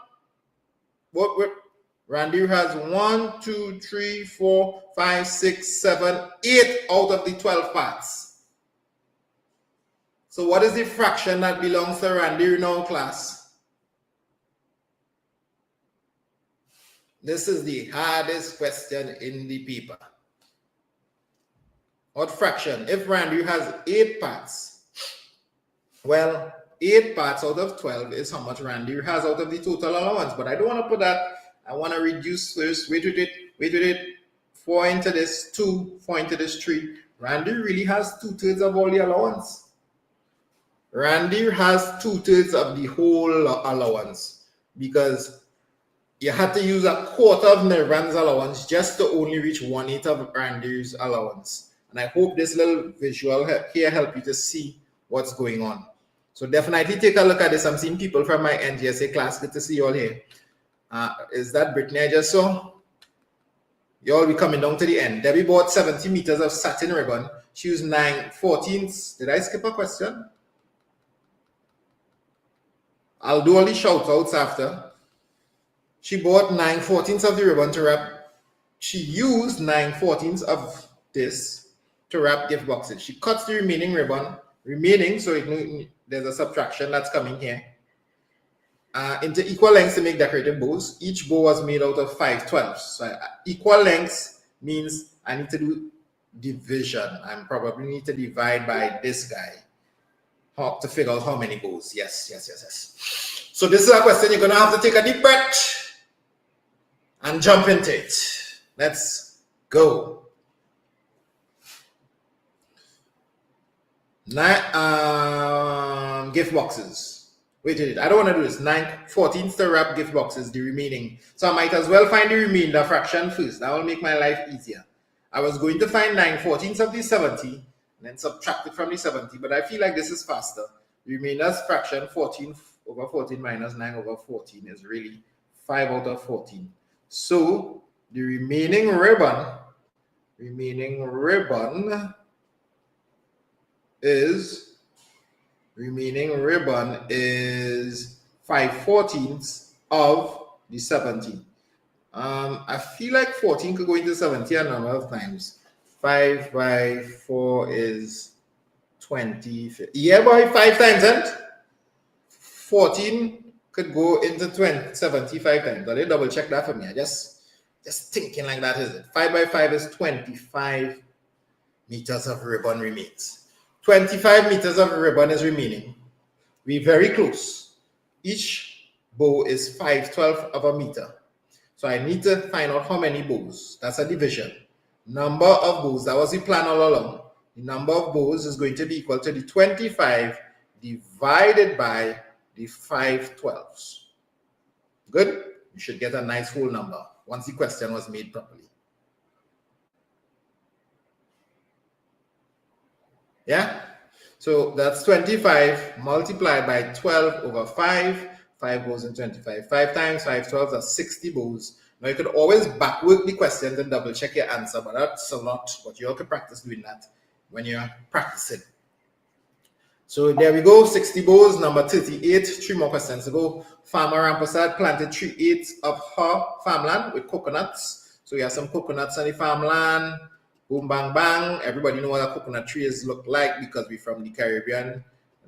Randy has 1, 2, 3, 4, 5, 6, 7, 8 out of the 12 parts. So what is the fraction that belongs to Randy now, class? This is the hardest question in the paper. What fraction? If Randy has 8 parts, well, 8 parts out of 12 is how much Randy has out of the total allowance. But I don't want to put that. I want to reduce first. Wait with it. 4 into this, 2, 4 into this, 3. Randy really has 2/3 of all the allowance. Randy has 2/3 of the whole allowance because you had to use 1/4 of Nirvan's allowance just to only reach 1/8 of Randy's allowance. And I hope this little visual here help you to see what's going on. So definitely take a look at this. I'm seeing people from my NGSA class. Good to see you all here. Is that Brittany I just saw? You all be coming down to the end. Debbie bought 70 meters of satin ribbon. She used 9/14. Did I skip a question? I'll do all the shout outs after. She bought 9/14 of the ribbon to wrap. She used 9/14 of this to wrap gift boxes. She cuts the remaining ribbon, so there's a subtraction that's coming here, into equal lengths to make decorative bows. Each bow was made out of 5/12. So equal lengths means I need to do division. I probably need to divide by this guy to figure out how many bows. Yes. So this is a question you're going to have to take a deep breath and jump into it. Let's go. Gift boxes. Wait, I don't want to do this. 9/14 to wrap gift boxes, the remaining. So I might as well find the remainder fraction first. That will make my life easier. I was going to find 9/14 of the 70 and then subtract it from the 70, but I feel like this is faster. Remainder's fraction, 14 over 14 minus 9 over 14 is really 5 out of 14. So the remaining ribbon is 5/14 of the 70. I feel like 14 could go into 70 a number of times. 5 by 4 is 20. Yeah, boy, 5 times, and 14 could go into 75 times. But they double check that for me. I just thinking like that, is it? 5 by 5 is 25 meters of ribbon remains. 25 meters of ribbon is remaining. We're very close. Each bow is 5/12 of a meter. So I need to find out how many bows. That's a division. Number of bows, that was the plan all along. The number of bows is going to be equal to the 25 divided by the 5/12. Good? You should get a nice whole number once the question was made properly. Yeah? So that's 25 multiplied by 12 over 5. 5 goes in 25. 5 times 5/12 are 60 bows. Now you could always backwork the questions and double check your answer, but that's a lot. But you all can practice doing that when you're practicing. So there we go, 60 bows, number 38. 3 more questions to go. Farmer Rampersad planted 3/8 of her farmland with coconuts. So we have some coconuts on the farmland. Boom, bang, bang. Everybody know what a coconut trees look like because we're from the Caribbean.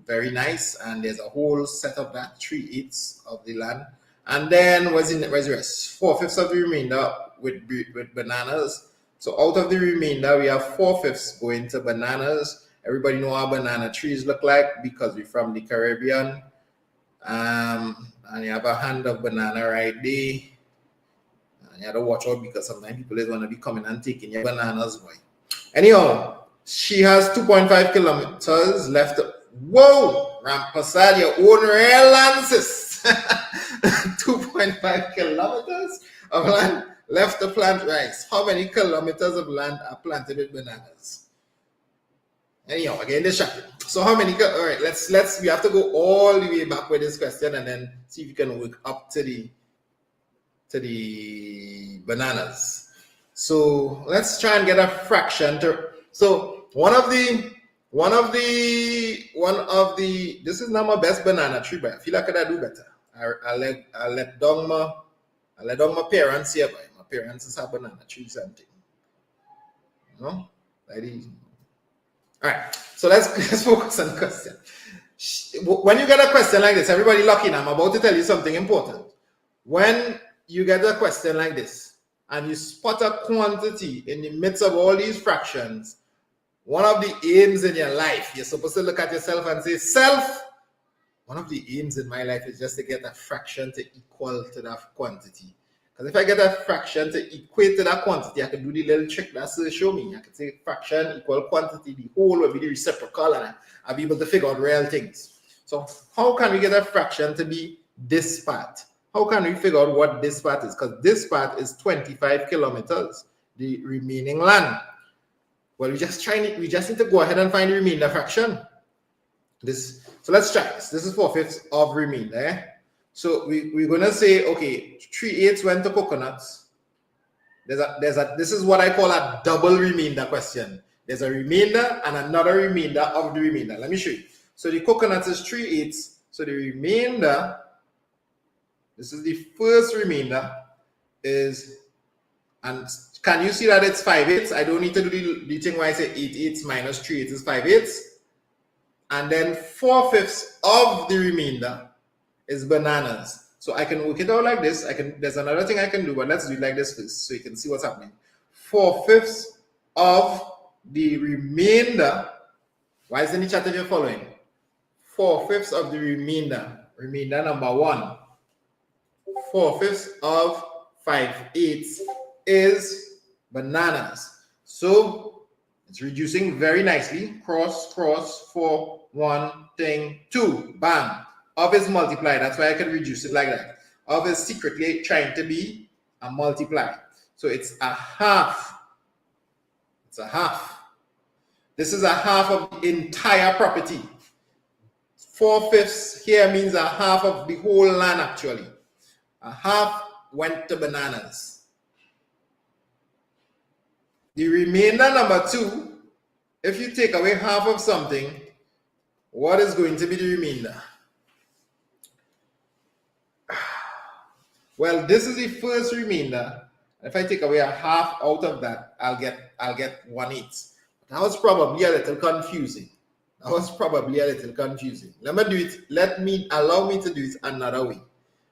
Very nice. And there's a whole set of that, 3/8 of the land. And then where's the rest? 4/5 of the remainder with bananas. So out of the remainder, we have 4/5 going to bananas. Everybody know how banana trees look like because we're from the Caribbean. And you have a hand of banana right there. You have to watch out because sometimes people just want to be coming and taking your bananas, boy. Anyhow, she has 2.5 kilometers left. Whoa! Rampersad, your own real lances. 2.5 kilometers of land left to plant rice. How many kilometers of land are planted with bananas? Anyhow, again, this shot. So how many? All right, we have to go all the way back with this question and then see if you can work up to the bananas. So let's try and get a fraction to. So one of the. This is not my best banana tree, but I feel like I could do better. I let down my parents here, but my parents is a banana tree something. You know, like these. All right, so let's focus on the question. When you get a question like this, everybody lock in. I'm about to tell you something important. When you get a question like this and you spot a quantity in the midst of all these fractions, one of the aims in your life, you're supposed to look at yourself and say, self, one of the aims in my life is just to get a fraction to equal to that quantity. Because if I get a fraction to equate to that quantity, I can do the little trick that's to show me. I can say fraction equal quantity, the whole will be the reciprocal, and I'll be able to figure out real things. So how can we get a fraction to be this part? How can we figure out what this part is? Because this part is 25 kilometers, the remaining land. Well, we just need to go ahead and find the remainder fraction. So let's try this. This is 4/5 of remainder. Eh? So we're gonna say, okay, 3/8 went to coconuts. This is what I call a double remainder question. There's a remainder and another remainder of the remainder. Let me show you. So the coconuts is 3/8. So the remainder, this is the first remainder, is, and can you see that it's 5/8? I don't need to do the thing where I say 8/8 minus 3/8 is 5/8. And then 4/5 of the remainder is bananas. So I can work it out like this. There's another thing I can do, but let's do it like this first so you can see what's happening. 4/5 of the remainder. Why is in the chat if you're following? 4/5 of the remainder number 1. 4/5 of 5/8 is bananas. So it's reducing very nicely. Cross, 4, 1, thing, 2. Bam. Of is multiply. That's why I can reduce it like that. Of is secretly trying to be a multiply. So it's a half. It's a half. This is a half of the entire property. 4/5 here means a half of the whole land actually. A half went to bananas. The remainder number 2, if you take away half of something, what is going to be the remainder? Well, this is the first remainder. If I take away a half out of that, I'll get 1/8. That was probably a little confusing. Allow me to do it another way.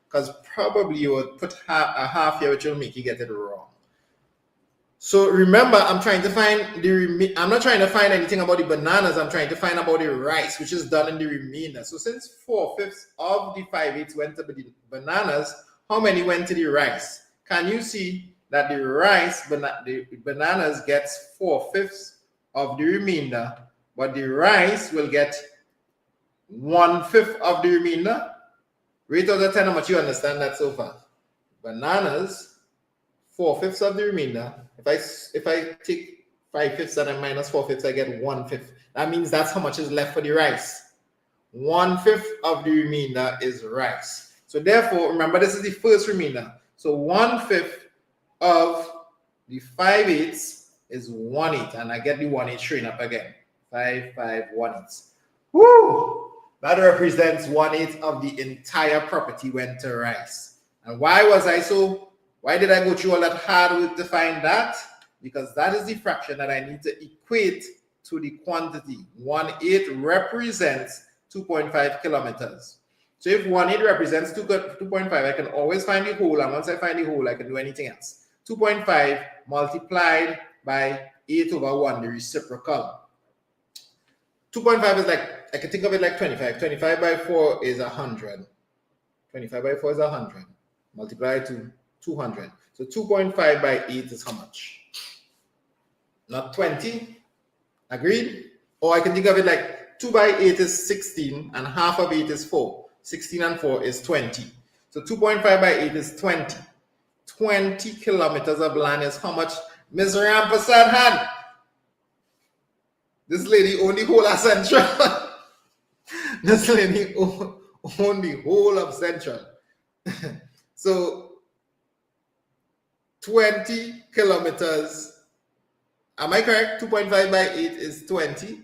Because probably you would put a half here, which will make you get it wrong. So remember, I'm trying to find I'm not trying to find anything about the bananas. I'm trying to find about the rice, which is done in the remainder. So since 4/5 of the 5/8 went to the bananas, how many went to the rice? Can you see that the bananas gets 4/5 of the remainder, but the rice will get 1/5 of the remainder? Rate out of 10 how much you understand that so far. Bananas, 4/5 of the remainder. If I take 5/5 and I minus 4/5, I get 1/5. That means that's how much is left for the rice. 1/5 of the remainder is rice. So therefore, remember this is the first remainder. So 1/5 of the 5/8 is 1/8, and I get the 1/8 straight up again. 5, 5, 1/8. Woo! That represents 1/8 of the entire property went to rice. And why did I go through all that hard work to find that? Because that is the fraction that I need to equate to the quantity. 1/8 represents 2.5 kilometers. So if 1/8 represents 2.5, I can always find the whole, and once I find the whole, I can do anything else. 2.5 multiplied by 8/1, the reciprocal. 2.5 is like, I can think of it like 25. 25 by 4 is 100. 25 by 4 is 100. Multiply to 200. So 2.5 by 8 is how much? Not 20. Agreed? Or I can think of it like 2 by 8 is 16, and half of 8 is 4. 16 and 4 is 20. So 2.5 by 8 is 20. 20 kilometers of land is how much? Ms. Rampasad had. This lady only whole of Central. This lady own the whole of Central. So 20 kilometers. Am I correct? 2.5 by 8 is 20.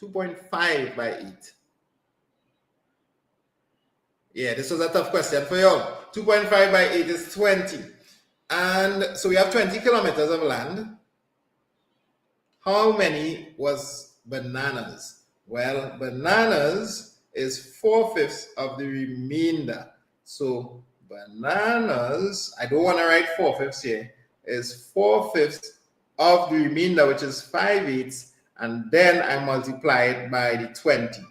2.5 by 8. Yeah, this was a tough question for you all. 2.5 by 8 is 20. And so we have 20 kilometers of land. How many was bananas? Well, bananas is 4/5 of the remainder. So bananas, I don't want to write 4/5 here, is 4/5 of the remainder, which is 5/8, and then I multiply it by the 20.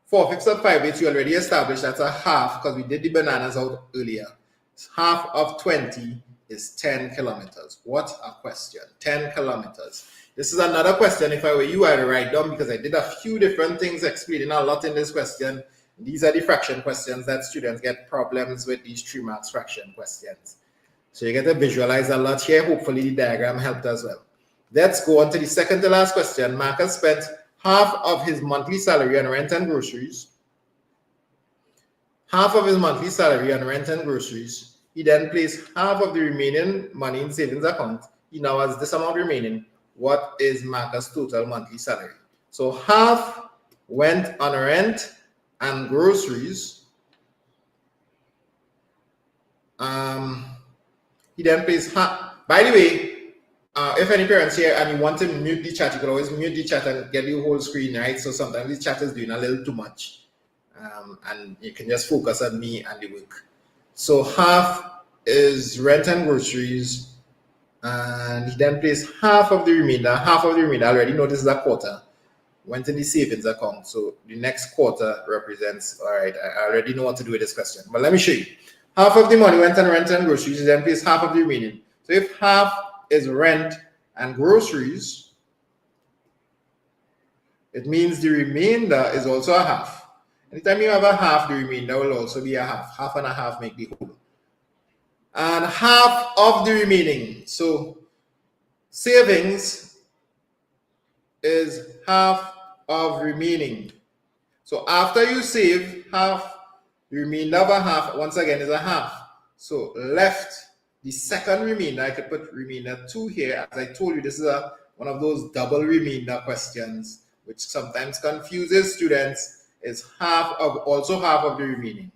4/5 of 5/8, you already established that's a half because we did the bananas out earlier. Half of 20 is 10 kilometers. What a question. 10 kilometers. This is another question. If I were you, I'd write down because I did a few different things explaining a lot in this question. These are the fraction questions that students get problems with, these 3 marks fraction questions. So you get to visualize a lot here. Hopefully the diagram helped as well. Let's go on to the second to last question. Marcus spent half of his monthly salary on rent and groceries. Half of his monthly salary on rent and groceries. He then placed half of the remaining money in savings account. He now has this amount remaining. What is Marcus' total monthly salary? So half went on rent and groceries. He then placed half. By the way, if any parents here and you want to mute the chat, you can always mute the chat and get the whole screen, right? So sometimes the chat is doing a little too much. And you can just focus on me and the work. So half is rent and groceries. And he then placed half of the remainder. Half of the remainder, I already know this is a quarter, went in the savings account. So the next quarter represents, all right, I already know what to do with this question. But let me show you. Half of the money went on rent and groceries. He then placed half of the remaining. So if half is rent and groceries, it means the remainder is also a half. Anytime you have a half, the remainder will also be a half. Half and a half make the whole. And half of the remaining. So savings is half of remaining. So after you save half, the remainder of a half, once again, is a half. So left, the second remainder, I could put remainder 2 here. As I told you, this is one of those double remainder questions, which sometimes confuses students, is also half of the remaining.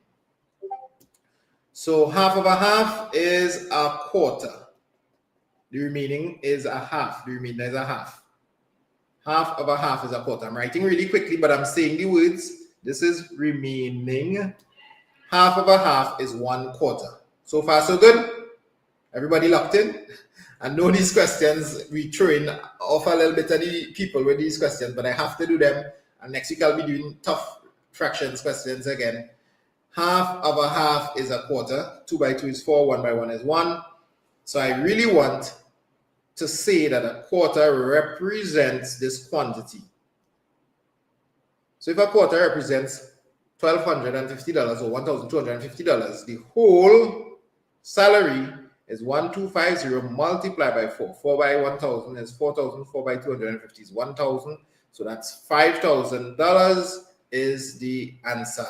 So half of a half is a quarter. The remaining is a half. The remainder is a half. Half of a half is a quarter. I'm writing really quickly, but I'm saying the words. This is remaining. Half of a half is 1/4. So far, so good? Everybody locked in? I know these questions, we throw in off a little bit of the people with these questions, but I have to do them. And next week I'll be doing tough fractions questions again. Half of a half is a quarter. 2 by 2 is 4. 1 by 1 is 1. So I really want to say that a quarter represents this quantity. So if a quarter represents $1,250 or $1,250, the whole salary is 1,250 multiplied by 4. 4 by 1,000 is 4,000. 4 by 250 is 1,000. So that's $5,000 is the answer.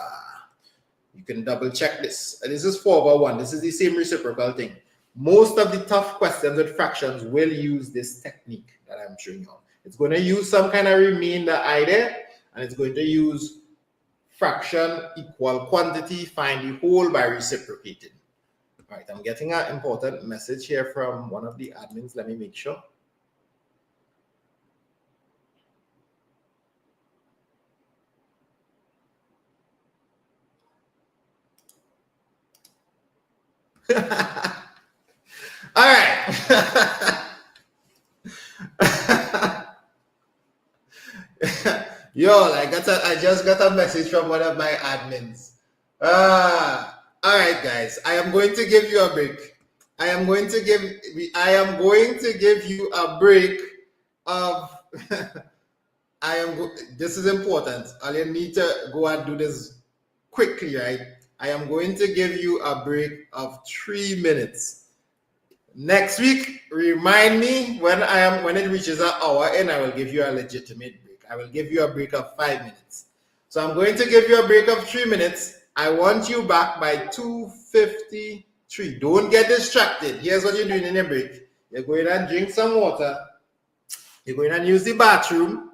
You can double check this. This is 4/1. This is the same reciprocal thing. Most of the tough questions with fractions will use this technique that I'm showing you. It's going to use some kind of remainder idea, and it's going to use fraction equal quantity, find the whole by reciprocating. All right, I'm getting an important message here from one of the admins. Let me make sure. All right. Yo, I just got a message from one of my admins. All right, guys. I am going to give you a break. I am going to give you a break of this is important. I need to go and do this quickly, right? I am going to give you a break of 3 minutes. Next week, remind me when it reaches an hour and I will give you a legitimate break. I will give you a break of 5 minutes. So I'm going to give you a break of 3 minutes. I want you back by 2:53. Don't get distracted. Here's what you're doing in a break. You're going and drink some water. You're going and use the bathroom.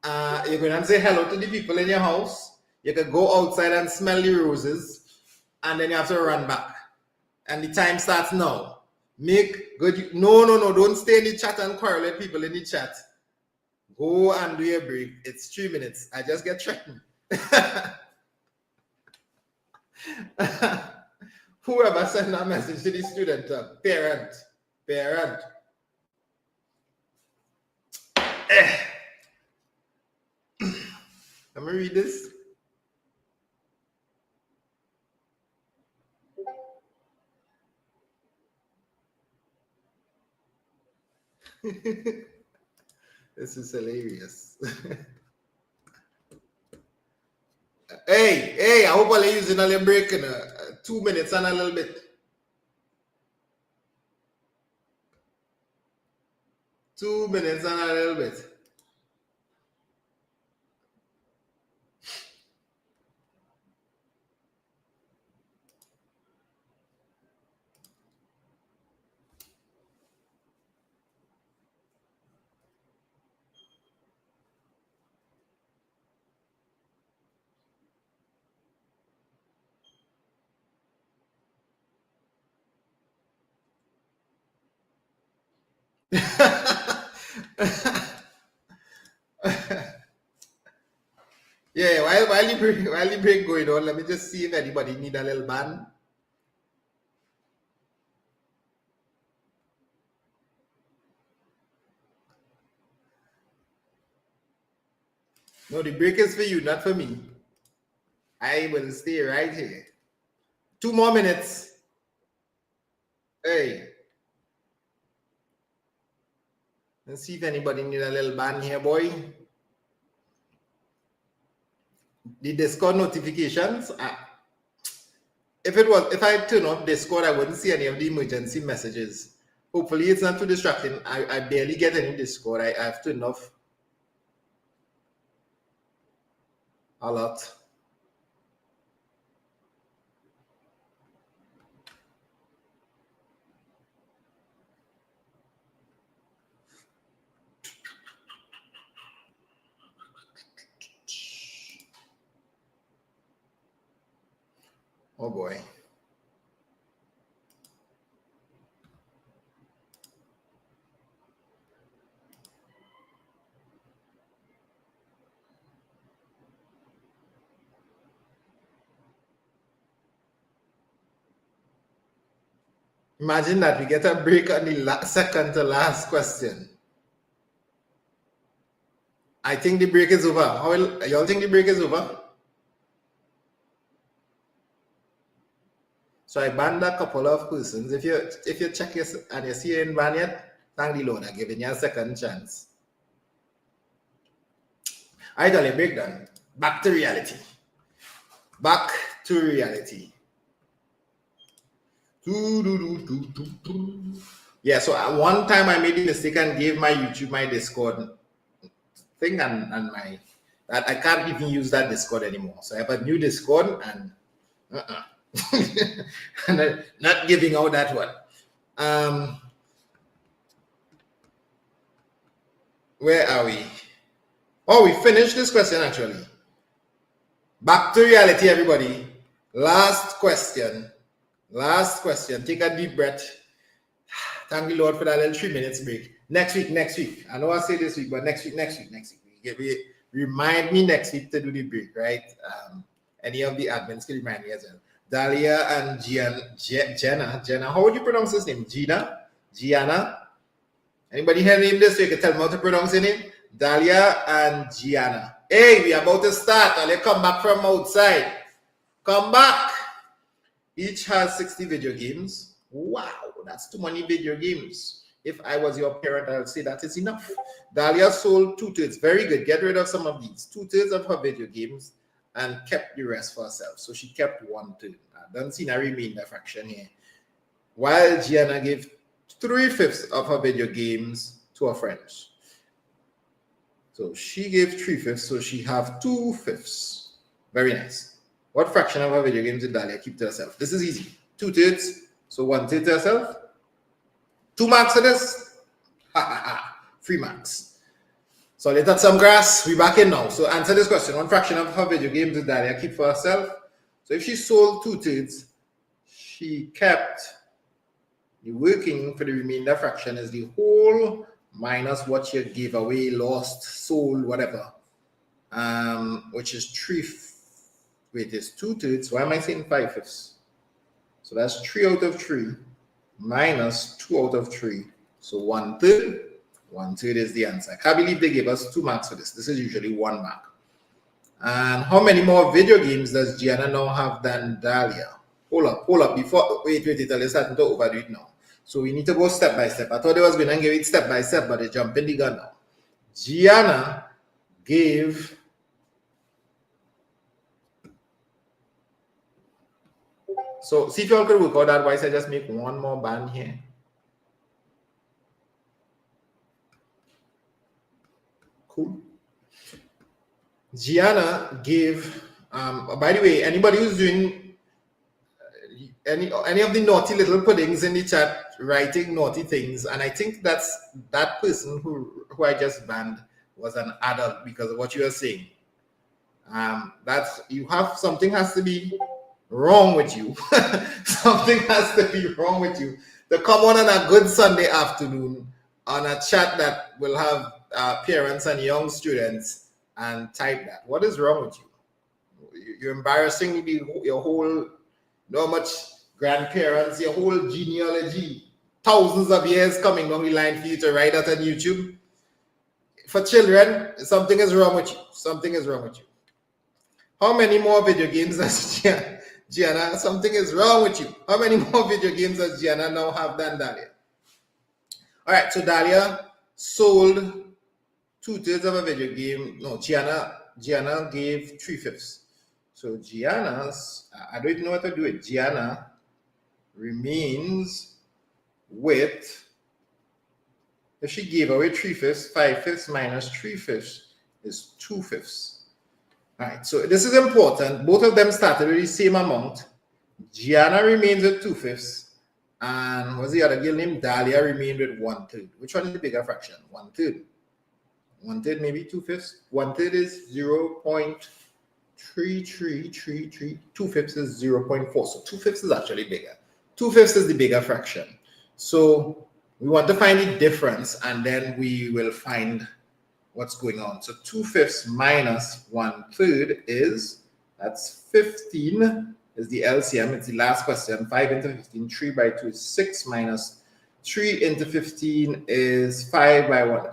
You're going and say hello to the people in your house. You can go outside and smell the roses. And then you have to run back. And the time starts now. Make good. No. Don't stay in the chat and quarrel with people in the chat. Go and do your break. It's 3 minutes. I just get threatened. Whoever sent that message to the student, parent. Let me read this. This is hilarious. Hey, I hope I'll using a little break in 2 minutes and a little bit. 2 minutes and a little bit. Yeah, while the break going on, let me just see if anybody need a little band. No, the break is for you, not for me. I will stay right here. 2 more minutes. Hey. Let's see if anybody need a little band here, boy. The Discord notifications. If I turn off Discord, I wouldn't see any of the emergency messages. Hopefully it's not too distracting. I barely get any Discord. I have turned off a lot. Oh boy. Imagine that we get a break on the second to last question. I think the break is over. How y'all think the break is over? So I banned a couple of persons. If you check your and you see you ain't banned yet, thank the Lord, I'm giving you a second chance. I tell you, breakdown. Back to reality. Back to reality. Yeah, so one time I made the mistake and gave my YouTube my Discord thing and my that I can't even use that Discord anymore. So I have a new Discord and and not giving out that one. Where are we? Oh, we finished this question actually. Back to reality, everybody. Last question. Take a deep breath. Thank the Lord for that little 3 minutes break. Next week. I know I say this week, but next week. Remind me next week to do the break, right? Any of the admins can remind me as well. Dahlia and Jenna. How would you pronounce his name? Gianna? Anybody hear name this? So you can tell me how to pronounce your name? Dahlia and Gianna. Hey, we are about to start. I'll come back from outside. Come back. Each has 60 video games. Wow, that's too many video games. If I was your parent, I would say that is enough. Dahlia sold 2/3. Very good. Get rid of some of these. 2/3 of her video games and kept the rest for herself. So she kept 1/3. I don't see a remainder fraction here. While Gianna gave 3/5 of her video games to her friends. So she gave 3/5, so she have 2/5. Very nice. What fraction of her video games did Dahlia keep to herself? This is easy. 2/3, so 1/3 to herself. 2 marks for this. Ha ha ha. 3 marks. So let's add some grass. We back in now. So answer this question. What fraction of her video games did Dahlia keep for herself? So if she sold 2/3, she kept the working for the remainder fraction is the whole minus what she gave away, lost, sold, whatever. Which is 2/3. Why am I saying 5/5? So that's 3 out of 3 minus 2 out of 3. So 1/3. 1/3 is the answer. I can't believe they gave us 2 marks for this. This is usually 1 mark. And how many more video games does Gianna now have than Dahlia? Hold up. Before, wait, they're starting to overdo it now. So we need to go step by step. I thought they was going to give it step by step, but they jump in the gun now. Gianna gave so see if you all could work out that. Otherwise, I just make one more band here. Cool. Gianna gave by the way, anybody who's doing any of the naughty little puddings in the chat, writing naughty things, and I think that's that person who I just banned was an adult because of what you are saying. That's you have something has to be wrong with you. Something has to be wrong with you to come on a good Sunday afternoon on a chat that will have parents and young students and type that. What is wrong with you? You're embarrassing your whole, not much grandparents, your whole genealogy, thousands of years coming down the line for you to write that on YouTube. For children, something is wrong with you. Something is wrong with you. How many more video games does Gianna? Something is wrong with you. How many more video games does Gianna now have than Dahlia? All right, so Dahlia sold 2/3 of a video game. No, Gianna gave 3/5. So Gianna's, I don't know what to do with Gianna, remains with, if she gave away 3/5, 5/5 minus 3/5 is 2/5. All right, so this is important. Both of them started with the same amount. Gianna remains with 2/5, and what's the other girl named? Dahlia remained with 1/3. Which one is the bigger fraction? 1/3. 1/3, maybe 2/5. 1/3 is 0.3333. 2/5 is 0.4. So 2/5 is actually bigger. 2/5 is the bigger fraction. So we want to find the difference, and then we will find what's going on. So 2/5 minus 1/3 is, that's 15 is the LCM. It's the last question. 5 into 15, 3 by 2 is 6 minus 3 into 15 is 5 by 1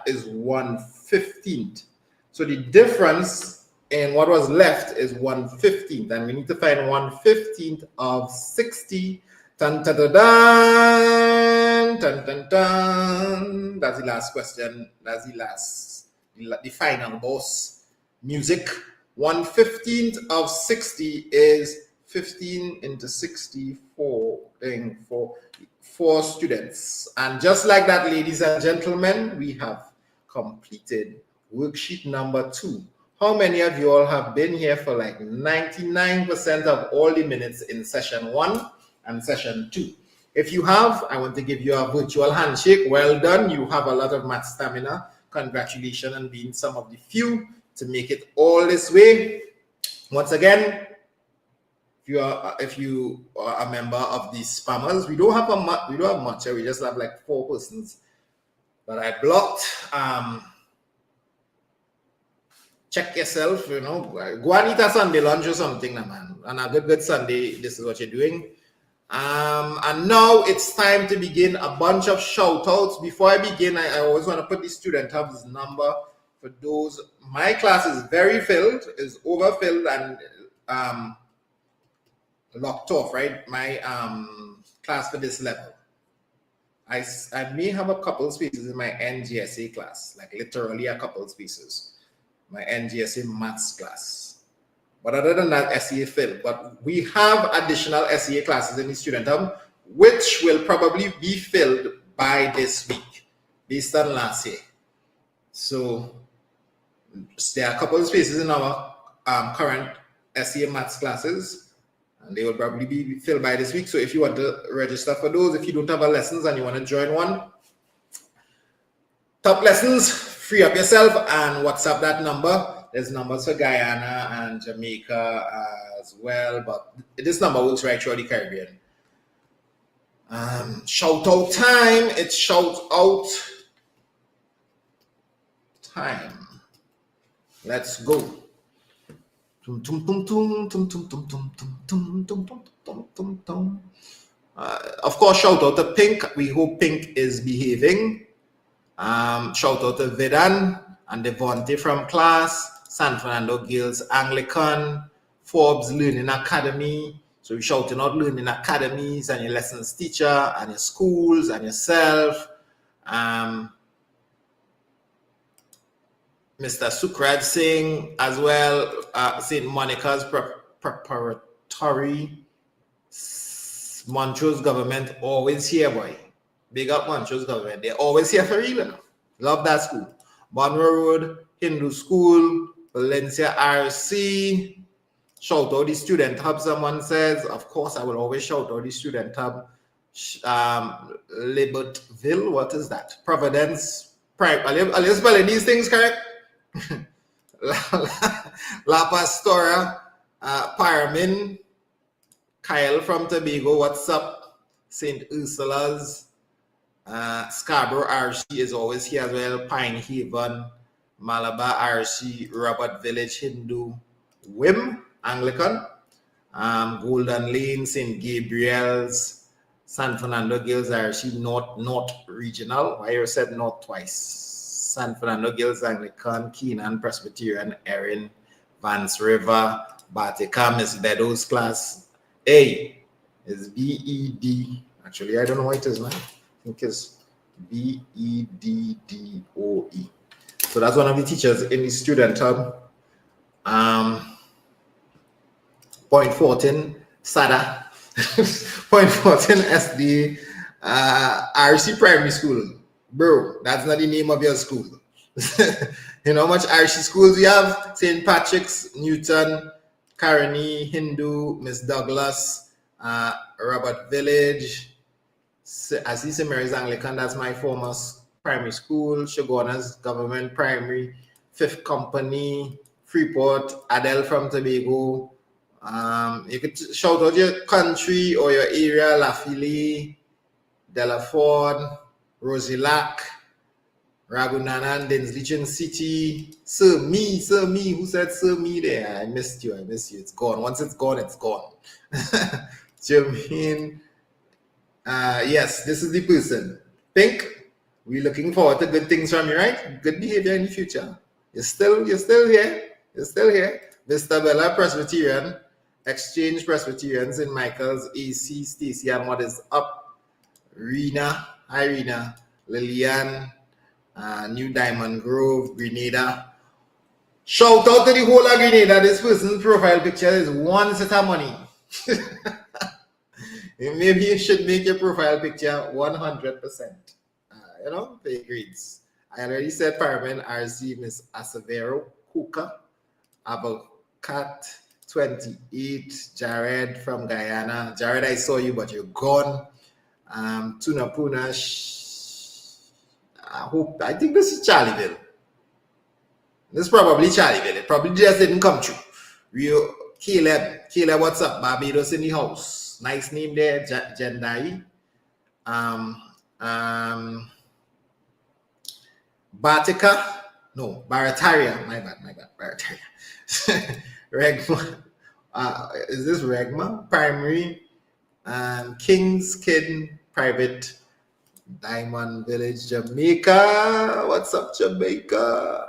is 1/15. So the difference in what was left is 1/15, and we need to find 1/15 of 60. Dun, dun, dun, dun, dun, dun, dun. That's the last question. That's the final boss music. 1/15 of 60 is 15 into 64 for students. And just like that, ladies and gentlemen, we have completed worksheet number 2. How many of you all have been here for like 99% of all the minutes in session 1 and session 2? If you have, I want to give you a virtual handshake. Well done. You have a lot of math stamina. Congratulations on being some of the few to make it all this way. Once again, if you are a member of the spammers, we don't have much. We just have like 4 persons that I blocked. Check yourself, you know, go and eat a Sunday lunch or something, man. And a good Sunday, this is what you're doing. And now it's time to begin a bunch of shout outs. Before I begin, I always want to put the student hub's number for those. My class is very filled, is overfilled and locked off, right? My class for this level. I may have a couple spaces in my NGSA class, like literally a couple spaces. My NGSA maths class. But other than that, SEA filled. But we have additional SEA classes in the student hub. which will probably be filled by this week based on last year. So there are a couple of spaces in our current SEA maths classes, and they will probably be filled by this week. So if you want to register for those, if you don't have a lessons and you want to join one, top lessons, free up yourself and WhatsApp that number. There's numbers for Guyana and Jamaica as well, but this number works right through the Caribbean. Shout out time. It's shout out time. Let's go. Of course, shout out to Pink. We hope Pink is behaving. Shout out to Vedan and Devontae from class, San Fernando Girls Anglican, Forbes Learning Academy. So we're shouting out learning academies and your lessons teacher and your schools and yourself. Mr. Sukraj Singh as well, St. Monica's Preparatory. Montrose government always here, boy. Big up Montrose government. They're always here for real. Love that school. Monroe Road, Hindu School, Valencia RC. Shout out the student hub, someone says. Of course, I will always shout out the student hub. Libertville, what is that? Providence. Are you spelling these things correct? La Pastora, Paramin, Kyle from Tobago, what's up? St. Ursula's, Scarborough RC is always here as well. Pine Haven, Malabar RC, Robert Village Hindu, Wim Anglican, Golden Lane, St. Gabriel's, San Fernando Girls RC, North Regional. Why you said North twice? San Fernando Girls Anglican, Keenan Presbyterian, Erin, Vance River, Batica, Miss Beddoes class. A is BED. Actually, I don't know what it is now. I think it's BEDDOE. So that's one of the teachers in the student hub. Point 14, SADA. Point 14, SD. RC Primary School. Bro, that's not the name of your school. You know how much RC schools we have? St. Patrick's, Newton, Caroni, Hindu, Miss Douglas, Robert Village. I see St. Mary's Anglican, that's my former primary school. Shoguna's Government Primary, Fifth Company, Freeport, Adele from Tobago. You could shout out your country or your area, Lafili, Delaford, Rosilac, Ragunanan, Denslichin City. Sir me, who said Sir me there? I missed you. It's gone. Once it's gone, it's gone. Jermaine, yes, this is the person. Pink, we're looking forward to good things from you, right? Good behavior in the future. You're still here. Vista Bella Presbyterian, Exchange Presbyterian, St. Michael's, AC, Stacy, and what is up? Rena, hi Rena, Lillian, New Diamond Grove, Grenada. Shout out to the whole of Grenada. This person's profile picture is one set of money. Maybe you should make your profile picture 100%. Pay grades. I already said Paramin, RC, Miss Asavero, Kuka, Abocat 28, Jared from Guyana. Jared, I saw you, but you're gone. Tunapuna, I think this is Charlieville. This is probably Charlieville. It probably just didn't come true. Caleb, what's up? Barbados in the house. Nice name there, Jendai. Batica, no, Barataria. My bad, Barataria. Regma, is this Regma? Primary, Kings Kid, Private, Diamond Village, Jamaica. What's up, Jamaica?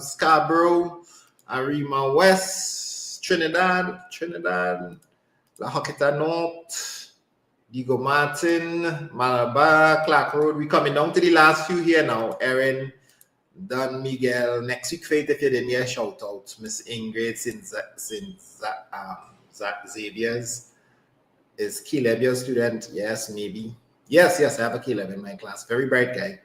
Scarborough, Arima West, Trinidad, La Hoqueta North, Diego Martin, Malabar, Clark Road. We're coming down to the last few here now. Erin, Don Miguel, Next Week Faith, if you didn't hear, shout out. Miss Ingrid, St. Xavier's, Is Caleb your student? Yes, maybe. Yes, I have a Caleb in my class. Very bright guy.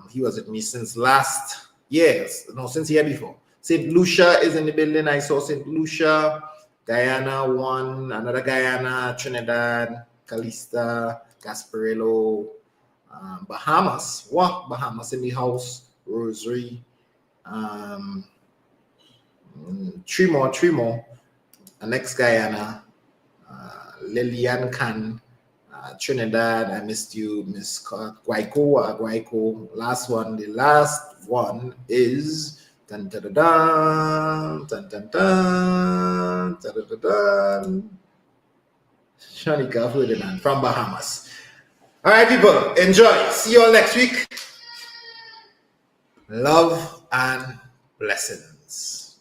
He was with me since last year. No, since year before. St. Lucia is in the building. I saw St. Lucia, Guyana 1, another Guyana, Trinidad, Calista, Gasparillo, Bahamas. What? Bahamas in the house. Rosary. Three more. Next Guyana. Lillian Khan, Trinidad. I missed you, Miss Guayco. The last one is dun, dun, dun, dun, dun, dun, dun, dun, dun. Shanika Ferdinand from Bahamas. All right, people, enjoy. See you all next week. Love and blessings.